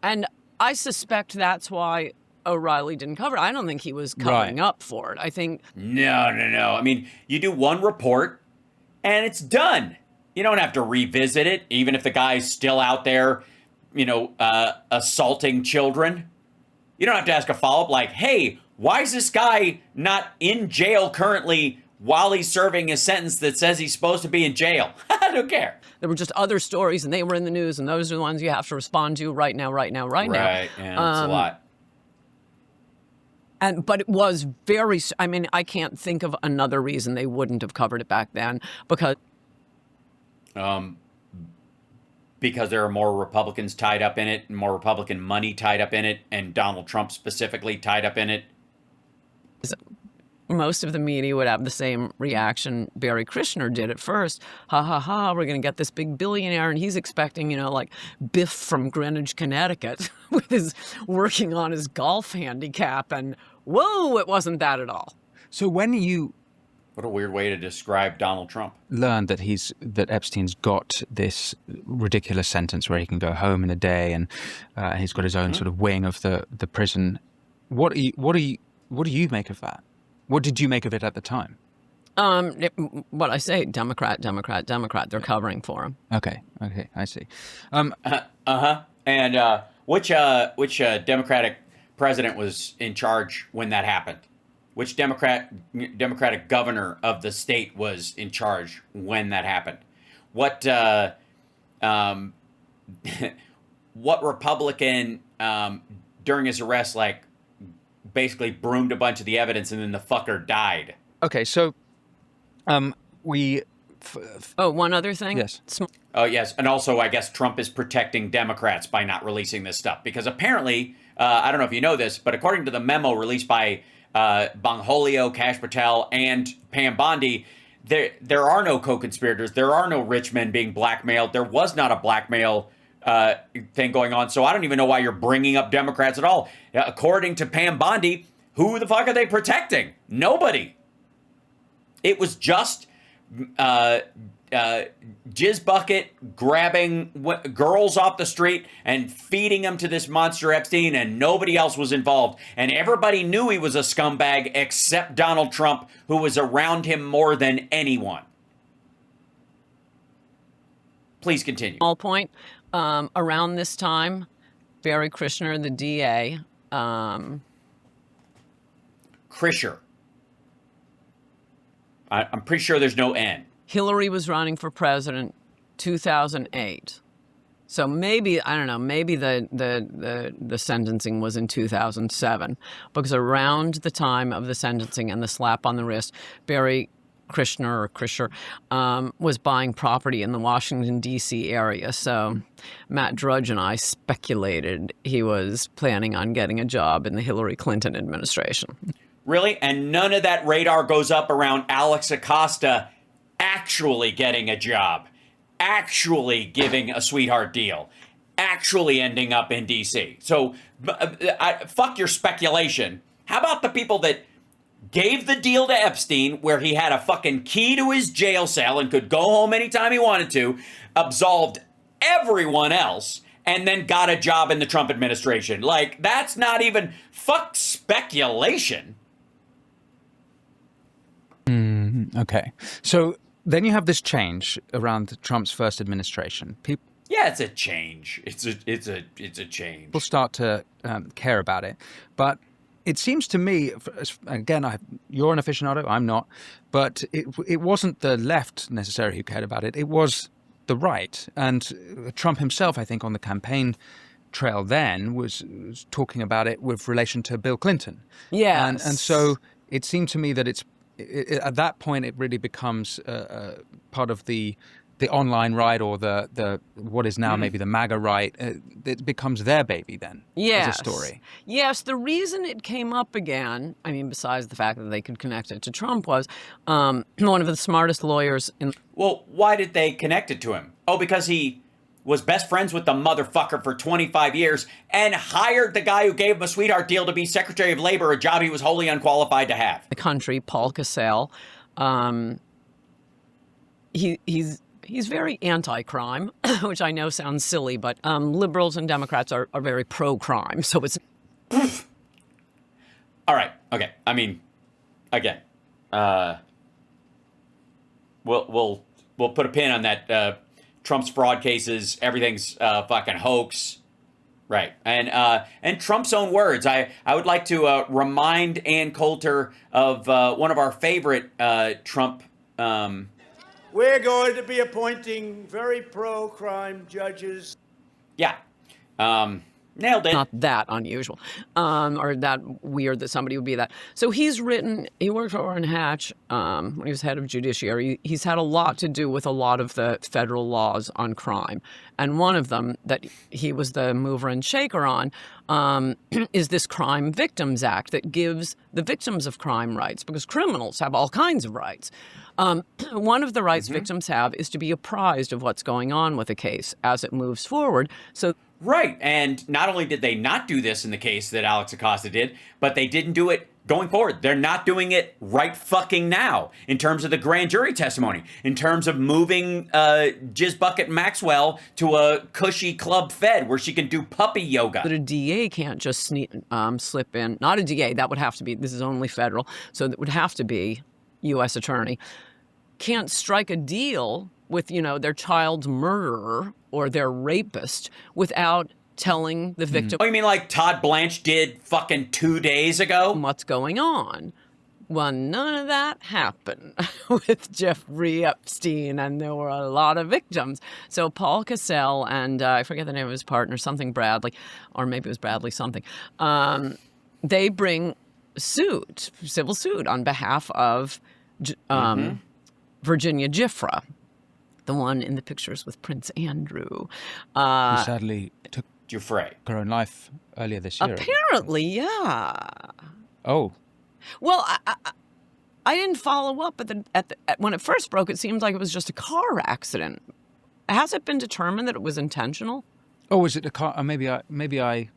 And I suspect that's why O'Reilly didn't cover it. I don't think he was covering up for it. I think... No. I mean, you do one report and it's done. You don't have to revisit it, even if the guy's still out there, assaulting children. You don't have to ask a follow-up like, hey, why is this guy not in jail currently while he's serving a sentence that says he's supposed to be in jail? I don't care. There were just other stories, and they were in the news, and those are the ones you have to respond to right now. Right, yeah, it's a lot. But it was very... I mean, I can't think of another reason they wouldn't have covered it back then, because... Because there are more Republicans tied up in it, and more Republican money tied up in it, and Donald Trump specifically tied up in it. Most of the media would have the same reaction Barry Krishner did at first. Ha ha ha, we're going to get this big billionaire, and he's expecting, like Biff from Greenwich, Connecticut, with his working on his golf handicap, and whoa, it wasn't that at all. So when you... What a weird way to describe Donald Trump. Learned that that Epstein's got this ridiculous sentence where he can go home in a day, and he's got his own sort of wing of the prison. What do you make of that? What did you make of it at the time? What I say, Democrat. They're covering for him. Okay, I see. And which Democratic president was in charge when that happened? Which Democratic governor of the state was in charge when that happened? What what Republican during his arrest basically broomed a bunch of the evidence and then the fucker died? Okay, so we... one other thing? Yes. Oh, yes. And also, I guess Trump is protecting Democrats by not releasing this stuff. Because apparently, I don't know if you know this, but according to the memo released by Bongholio, Kash Patel, and Pam Bondi, there are no co-conspirators. There are no rich men being blackmailed. There was not a blackmail thing going on. So I don't even know why you're bringing up Democrats at all. According to Pam Bondi, who the fuck are they protecting? Nobody. It was just jizz bucket grabbing girls off the street and feeding them to this monster Epstein, and nobody else was involved. And everybody knew he was a scumbag except Donald Trump, who was around him more than anyone. Please continue. Small point. Around this time, Barry Krishner, the DA... Krischer. I'm pretty sure there's no N. Hillary was running for president 2008. So maybe, I don't know, maybe the sentencing was in 2007, because around the time of the sentencing and the slap on the wrist, Barry Krischer was buying property in the Washington, D.C. area. So Matt Drudge and I speculated he was planning on getting a job in the Hillary Clinton administration. Really? And none of that radar goes up around Alex Acosta actually getting a job, actually giving a sweetheart deal, actually ending up in D.C. So fuck your speculation. How about the people that gave the deal to Epstein, where he had a fucking key to his jail cell and could go home anytime he wanted to, absolved everyone else, and then got a job in the Trump administration? Like, that's not even... Fuck speculation. Okay. So then you have this change around Trump's first administration. Yeah, it's a change. It's a change. People start to care about it. But it seems to me, again, you're an aficionado, I'm not, but it wasn't the left necessarily who cared about it. It was the right. And Trump himself, I think, on the campaign trail then was talking about it with relation to Bill Clinton. Yes. And so it seemed to me that at that point, it really becomes part of the online right, or the what is now maybe the MAGA right. It becomes their baby then, as a story. Yes, the reason it came up again, I mean, besides the fact that they could connect it to Trump, was one of the smartest lawyers in... Well, why did they connect it to him? Oh, because he was best friends with the motherfucker for 25 years and hired the guy who gave him a sweetheart deal to be Secretary of Labor, a job he was wholly unqualified to have. The country, Paul Cassell, he's very anti-crime, which I know sounds silly, but liberals and Democrats are very pro-crime, so it's... All right. Okay. I mean, again, we'll put a pin on that. Trump's fraud cases, everything's fucking hoax, right? And Trump's own words. I would like to remind Ann Coulter of one of our favorite Trump. We're going to be appointing very pro-crime judges. Yeah. Nailed it. Not that unusual, or that weird that somebody would be that. So he worked for Orrin Hatch when he was head of judiciary. He's had a lot to do with a lot of the federal laws on crime. And one of them that he was the mover and shaker on is this Crime Victims Act that gives the victims of crime rights, because criminals have all kinds of rights. One of the rights victims have is to be apprised of what's going on with a case as it moves forward. So right. And not only did they not do this in the case that Alex Acosta did, but they didn't do it going forward. They're not doing it right fucking now in terms of the grand jury testimony, in terms of moving Jizz Bucket Maxwell to a cushy club fed where she can do puppy yoga. But a DA can't just slip in. Not a DA. That would have to be, this is only federal. So that would have to be U.S. attorney. Can't strike a deal with, their child's murderer or their rapist without telling the victim. Oh, you mean like Todd Blanche did fucking 2 days ago? What's going on? Well, none of that happened with Jeffrey Epstein, and there were a lot of victims. So Paul Cassell and I forget the name of his partner, something Bradley, or maybe it was Bradley something. They bring civil suit on behalf of Virginia Giuffre, the one in the pictures with Prince Andrew. Who sadly took Giuffre. her own life earlier this year. Apparently, yeah. Oh. Well, I didn't follow up, but when it first broke, it seemed like it was just a car accident. Has it been determined that it was intentional? Oh, is it a car? Maybe I.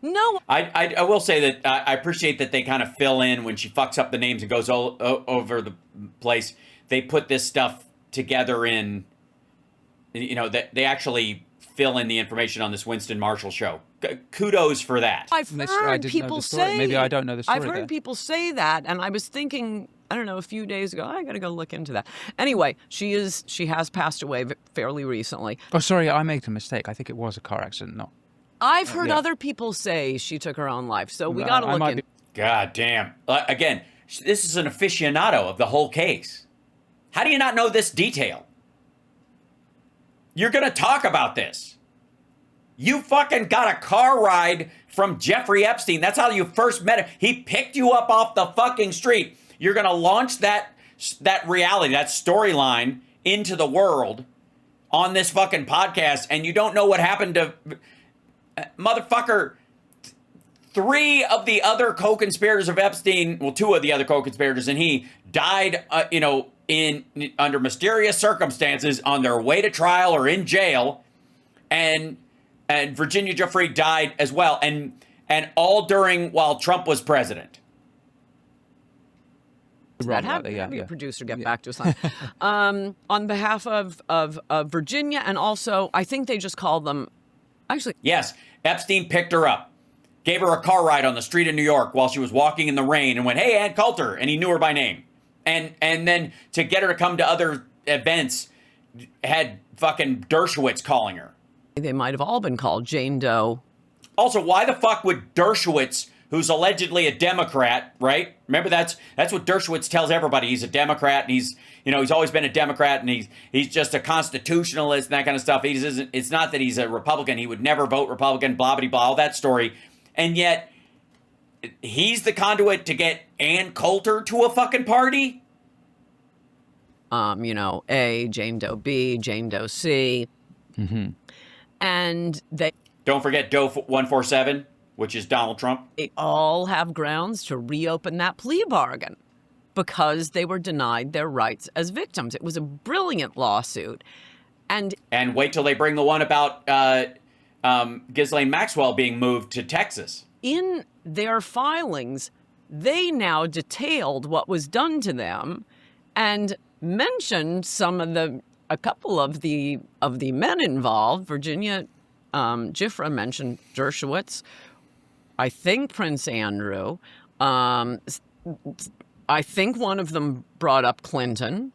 No. I will say that I appreciate that they kind of fill in when she fucks up the names and goes all over the place. They put this stuff together in, that they actually fill in the information on this Winston Marshall show. Kudos for that. I've heard people say. Maybe I don't know the story. I've heard people say that, and I was thinking, I don't know, a few days ago, I got to go look into that. Anyway, she has passed away fairly recently. Oh, sorry, I made a mistake. I think it was a car accident, not. I've heard other people say she took her own life, so we got to look into. God damn. Again, this is an aficionado of the whole case. How do you not know this detail? You're going to talk about this. You fucking got a car ride from Jeffrey Epstein. That's how you first met him. He picked you up off the fucking street. You're going to launch that reality, that storyline into the world on this fucking podcast, and you don't know what happened to motherfucker. 3 of the other co-conspirators of Epstein, well, 2 of the other co-conspirators and he died, under mysterious circumstances on their way to trial or in jail, and Virginia Giuffre died as well, and all while Trump was president. Maybe a producer get back to us on behalf of Virginia, and also I think they just called them. Actually, yes, Epstein picked her up, gave her a car ride on the street of New York while she was walking in the rain, and went, "Hey, Ann Coulter," and he knew her by name. And then to get her to come to other events, had fucking Dershowitz calling her. They might have all been called Jane Doe. Also, why the fuck would Dershowitz, who's allegedly a Democrat, right? Remember, that's what Dershowitz tells everybody. He's a Democrat, and he's always been a Democrat, and he's just a constitutionalist and that kind of stuff. It's not that he's a Republican. He would never vote Republican, blah, blah, blah, all that story. And yet, he's the conduit to get Ann Coulter to a fucking party? A, Jane Doe B, Jane Doe C. Mm-hmm. And they... Don't forget Doe 147, which is Donald Trump. They all have grounds to reopen that plea bargain because they were denied their rights as victims. It was a brilliant lawsuit. And wait till they bring the one about Ghislaine Maxwell being moved to Texas. In their filings, they now detailed what was done to them and mentioned a couple of the men involved. Virginia Giffra mentioned Dershowitz. I think Prince Andrew. I think one of them brought up Clinton,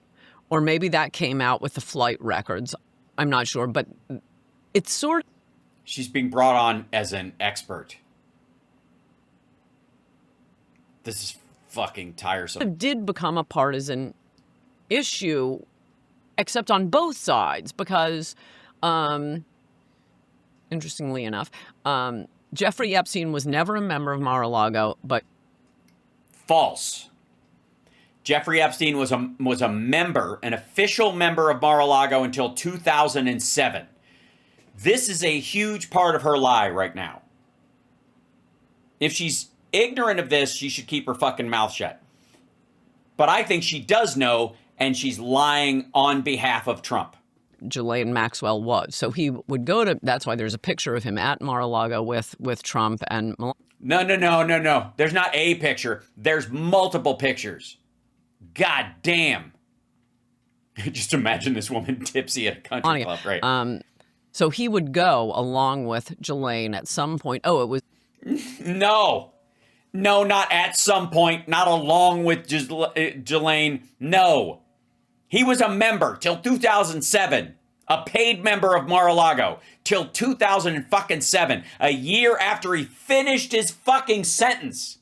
or maybe that came out with the flight records. I'm not sure, but it's sort of... She's being brought on as an expert. This is fucking tiresome. Did become a partisan issue, except on both sides, because, interestingly enough, Jeffrey Epstein was never a member of Mar-a-Lago, but... False. Jeffrey Epstein was a member, an official member of Mar-a-Lago until 2007. This is a huge part of her lie right now. If she's ignorant of this, she should keep her fucking mouth shut. But I think she does know, and she's lying on behalf of Trump. Ghislaine Maxwell was. So he would go to... That's why there's a picture of him at Mar-a-Lago with Trump and... No. There's not a picture. There's multiple pictures. God damn. Just imagine this woman tipsy at a country club, right? So he would go along with Ghislaine at some point. Oh, it was... No, not at some point, not along with Ghislaine. No. He was a member till 2007, a paid member of Mar-a-Lago till 2007, a year after he finished his fucking sentence.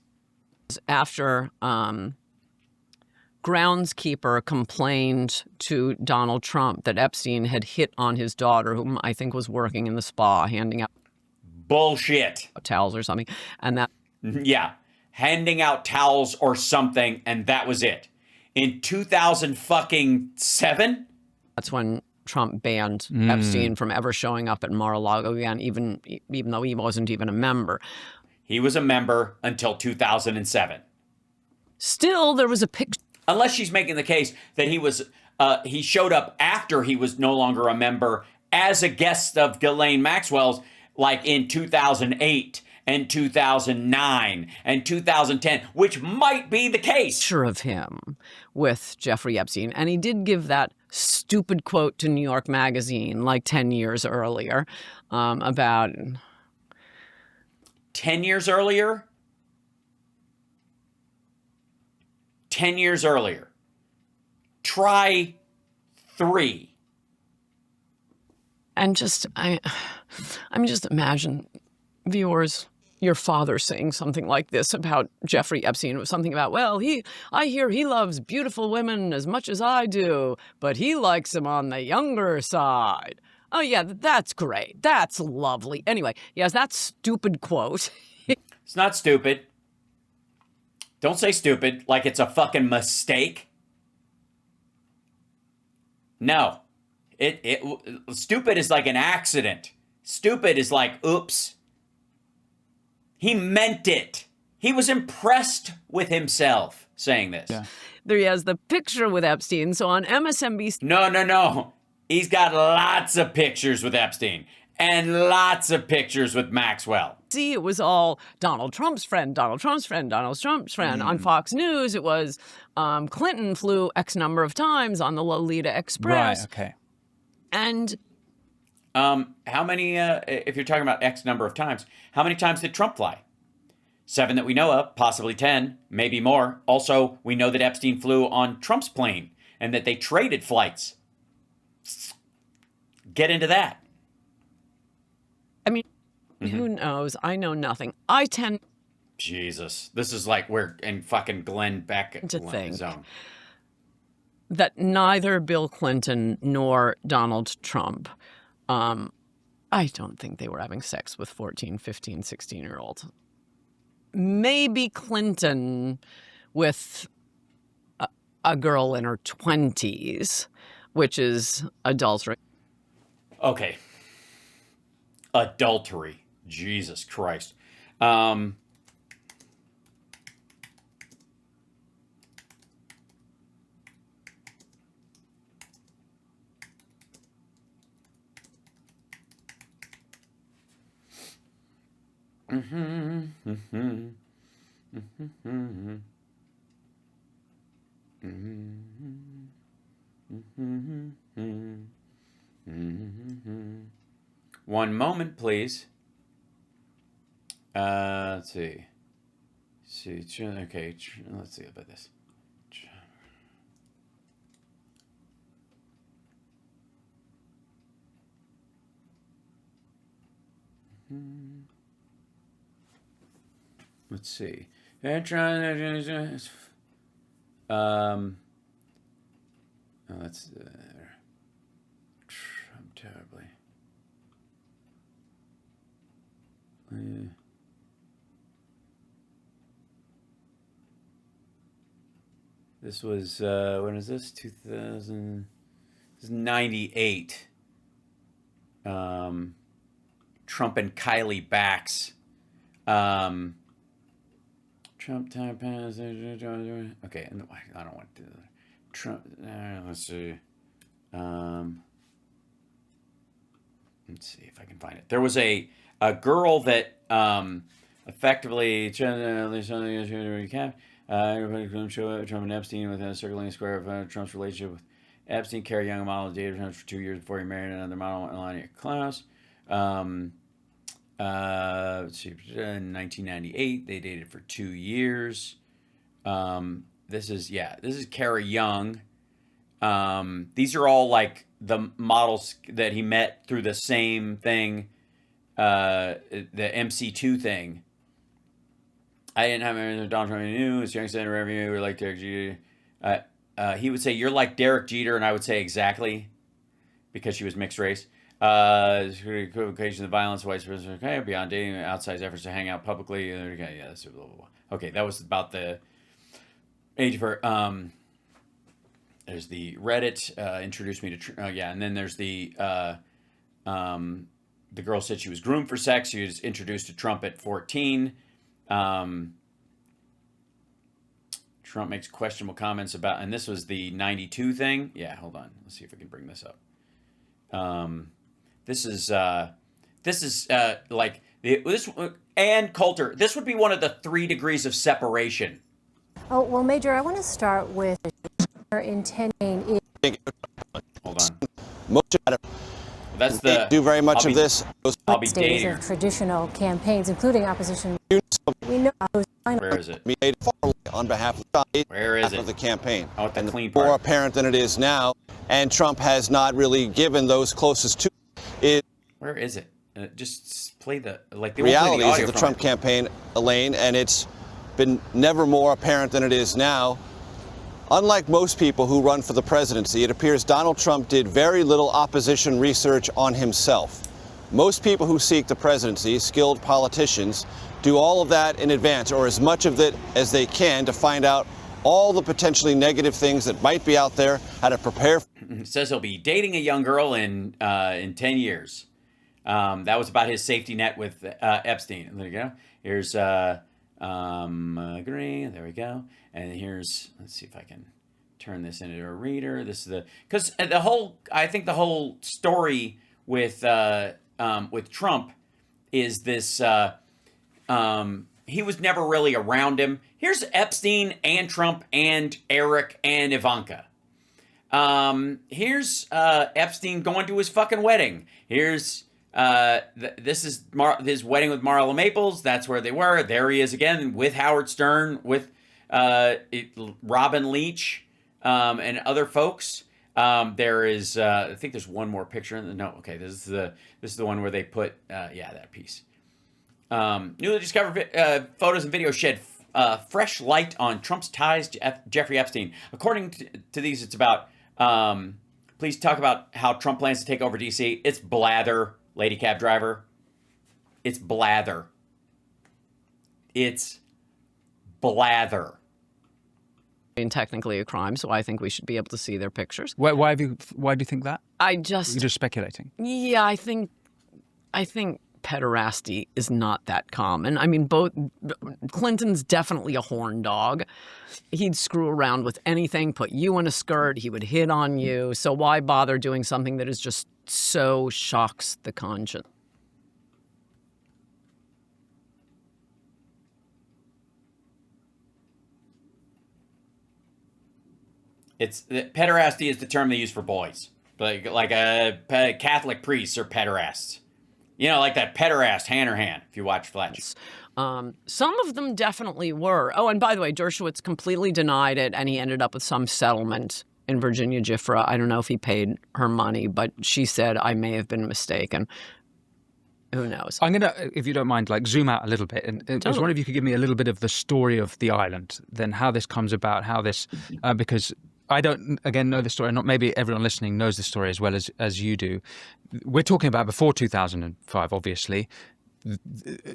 After groundskeeper complained to Donald Trump that Epstein had hit on his daughter, whom I think was working in the spa, handing out bullshit towels or something, and that... Yeah, handing out towels or something, and that was it. In 2007, that's when Trump banned Epstein from ever showing up at Mar-a-Lago again, even though he wasn't even a member. He was a member until 2007. Still, there was a picture. Unless she's making the case that he showed up after he was no longer a member as a guest of Ghislaine Maxwell's, like in 2008 and 2009 and 2010, which might be the case. Picture of him with Jeffrey Epstein. And he did give that stupid quote to New York Magazine like 10 years earlier about... 10 years earlier? 10 years earlier. Try 3. And I mean, just imagine, viewers, your father saying something like this about Jeffrey Epstein. It was something about, well, I hear he loves beautiful women as much as I do, but he likes them on the younger side. Oh, yeah, that's great. That's lovely. Anyway, yes, that stupid quote. It's not stupid. Don't say stupid like it's a fucking mistake. No. Stupid is like an accident. Stupid is like, oops. He meant it. He was impressed with himself saying this. Yeah. There he has the picture with Epstein. So on MSNBC... No. He's got lots of pictures with Epstein and lots of pictures with Maxwell. See, it was all Donald Trump's friend, Donald Trump's friend, Donald Trump's friend. On Fox News, it was Clinton flew X number of times on the Lolita Express. Right, okay. And... how many, if you're talking about X number of times, how many times did Trump fly? 7 that we know of, possibly 10, maybe more. Also, we know that Epstein flew on Trump's plane and that they traded flights. Get into that. I mean, who knows? I know nothing. I tend... Jesus. This is like we're in fucking Glenn Beck to think zone. That neither Bill Clinton nor Donald Trump... I don't think they were having sex with 14, 15, 16-year-olds. Maybe Clinton with a girl in her 20s, which is adultery. Okay. Adultery. Jesus Christ. One moment, please. Let's see. Okay, let's see about this. Let's see. Oh, that's Trump terribly. This was when is this? 98. Trump and Kylie Bax. Trump time pass. Okay, I don't want to do that. Trump. Let's see. Let's see if I can find it. There was a girl that effectively Trump and Epstein within a circling square of Trump's relationship with Epstein. Carrie Young, a model, dated Trump for 2 years before he married another model, Melania Klaus. Let's see, in 1998, they dated for 2 years. This is Carrie Young. These are all like the models that he met through the same thing, the MC2 thing. I didn't have anything Donald Trump knew. His young senator review were like Derek Jeter. He would say, "You're like Derek Jeter," and I would say, "Exactly," because she was mixed race. Equivocation of violence, white supremacy, okay, beyond dating, outside efforts to hang out publicly. Okay, yeah, that's blah, blah, blah. Okay, that was about the age of her. There's the Reddit introduced me to, and then there's the girl said she was groomed for sex. She was introduced to Trump at 14. Trump makes questionable comments about, and this was the 92 thing. Yeah, hold on. Let's see if I can bring this up. This is like this Ann Coulter. This would be one of the 3 degrees of separation. Oh, well, Major, I want to start with intending. Hold on. Most That's the do very much of this. I'll be Stages dating of her. traditional campaigns, including opposition. We know those Where is it? Made on behalf of Where is the it? campaign. Oh, the and clean more part. apparent than it is now. And Trump has not really given those closest to it. Where is it? Just play the like. They won't play the Realities audio of the from Trump it. campaign, Elaine, and it's been never more apparent than it is now. Unlike most people who run for the presidency, it appears Donald Trump did very little opposition research on himself. Most people who seek the presidency, skilled politicians, do all of that in advance, or as much of it as they can, to find out all the potentially negative things that might be out there, how to prepare. It says he'll be dating a young girl in 10 years. That was about his safety net with Epstein. There you go. Here's agree. There we go. And here's, let's see if I can turn this into a reader. This is because I think the whole story with Trump is this. He was never really around him. Here's Epstein and Trump and Eric and Ivanka. Here's Epstein going to his fucking wedding. Here's this is his wedding with Marla Maples. That's where they were. There he is again with Howard Stern, with Robin Leach, and other folks. There is I think there's one more picture. No, okay, this is the one where they put that piece. Newly discovered photos and videos shed fresh light on Trump's ties to Jeffrey Epstein. According to these, it's about please talk about how Trump plans to take over D.C. It's blather, lady cab driver. It's blather. It's blather. Technically a crime, so I think we should be able to see their pictures. Why do you think that? You're You're just speculating. Yeah, I think pederasty is not that common. I mean, Clinton's definitely a horn dog. He'd screw around with anything, put you in a skirt, he would hit on you. So why bother doing something that is just so shocks the conscience? Pederasty is the term they use for boys, like a Catholic priests are pederasts. You know, like that pederast Hannerhan, if you watch Fletch. Some of them definitely were. Oh, and by the way, Dershowitz completely denied it, and he ended up with some settlement in Virginia Giffra. I don't know if he paid her money, but she said, I may have been mistaken. Who knows? I'm going to, if you don't mind, like zoom out a little bit. And I was wondering if you could give me a little bit of the story of the island, then how this comes about, how this, because I don't, again, know the story. Not maybe everyone listening knows the story as well as you do. We're talking about before 2005, obviously.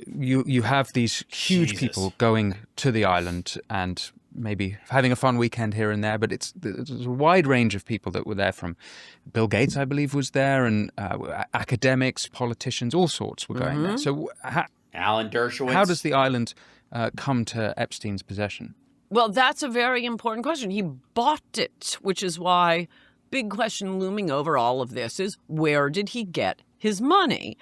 You have these huge people going to the island and maybe having a fun weekend here and there, but there's a wide range of people that were there. From Bill Gates, I believe, was there, and academics, politicians, all sorts were going there. So Alan Dershowitz. How does the island come to Epstein's possession? Well, that's a very important question. He bought it, which is why big question looming over all of this is, where did he get his money?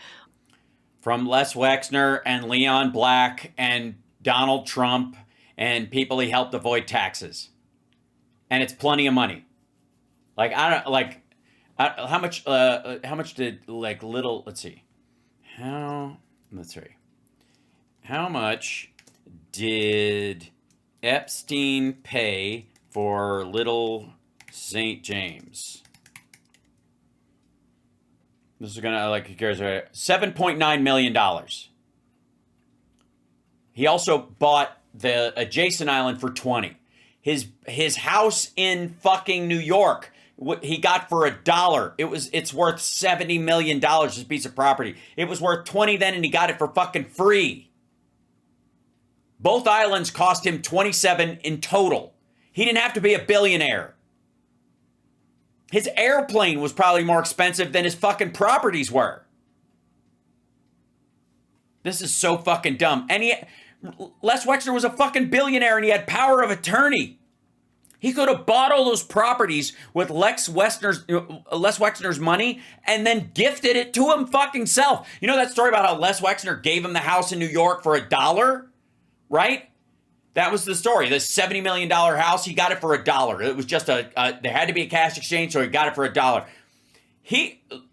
From Les Wexner and Leon Black and Donald Trump and people he helped avoid taxes. And it's plenty of money. Like, I don't, like, how much did, like, little, let's see. How much did Epstein pay for Little St. James? This is gonna, like, who cares? $7.9 million. He also bought the adjacent island for 20. His house in fucking New York, he got for $1. It's worth $70 million, this piece of property. It was worth 20 then, and he got it for fucking free. Both islands cost him 27 in total. He didn't have to be a billionaire. His airplane was probably more expensive than his fucking properties were. This is so fucking dumb. And Les Wexner was a fucking billionaire and he had power of attorney. He could have bought all those properties with Les Wexner's money and then gifted it to him fucking self. You know that story about how Les Wexner gave him the house in New York for $1? Right? That was the story. This $70 million house, he got it for $1. It was just there had to be a cash exchange, so he got it for $1.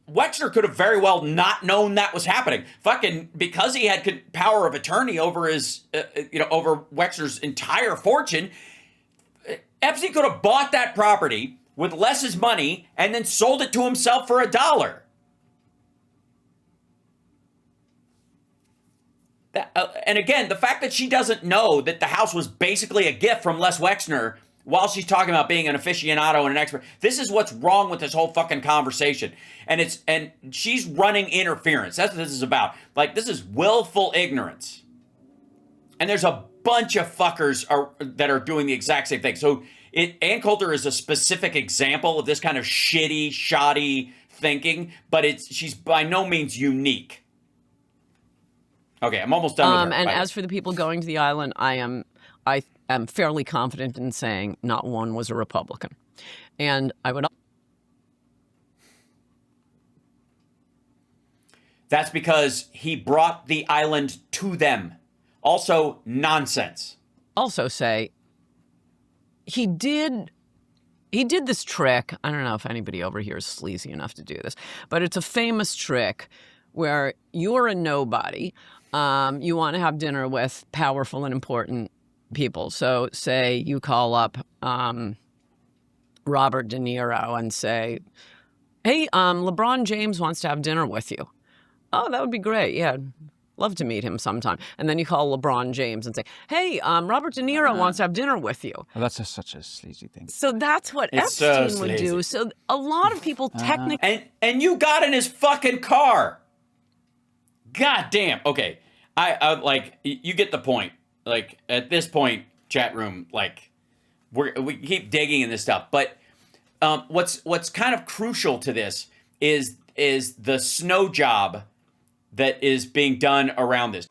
Wexner could have very well not known that was happening. Fucking, because he had power of attorney over over Wexner's entire fortune, Epstein could have bought that property with Les's money and then sold it to himself for $1. And again, the fact that she doesn't know that the house was basically a gift from Les Wexner while she's talking about being an aficionado and an expert. This is what's wrong with this whole fucking conversation. And she's running interference. That's what this is about. Like, this is willful ignorance. And there's a bunch of fuckers that are doing the exact same thing. So Ann Coulter is a specific example of this kind of shitty, shoddy thinking, but she's by no means unique. Okay, I'm almost done with her. And as for the people going to the island, I am fairly confident in saying not one was a Republican. And I would... That's because he brought the island to them. Also, nonsense. Also say, he did this trick. I don't know if anybody over here is sleazy enough to do this, but it's a famous trick where you're a nobody. You want to have dinner with powerful and important people. So say you call up Robert De Niro and say, hey, LeBron James wants to have dinner with you. Oh, that would be great. Yeah, love to meet him sometime. And then you call LeBron James and say, hey, Robert De Niro wants to have dinner with you. Well, that's such a sleazy thing. So that's what Epstein would do. So a lot of people technically... And you got in his fucking car. God damn. Okay. I like, you get the point. Like, at this point, chat room, like, we keep digging in this stuff. But what's kind of crucial to this is the snow job that is being done around this.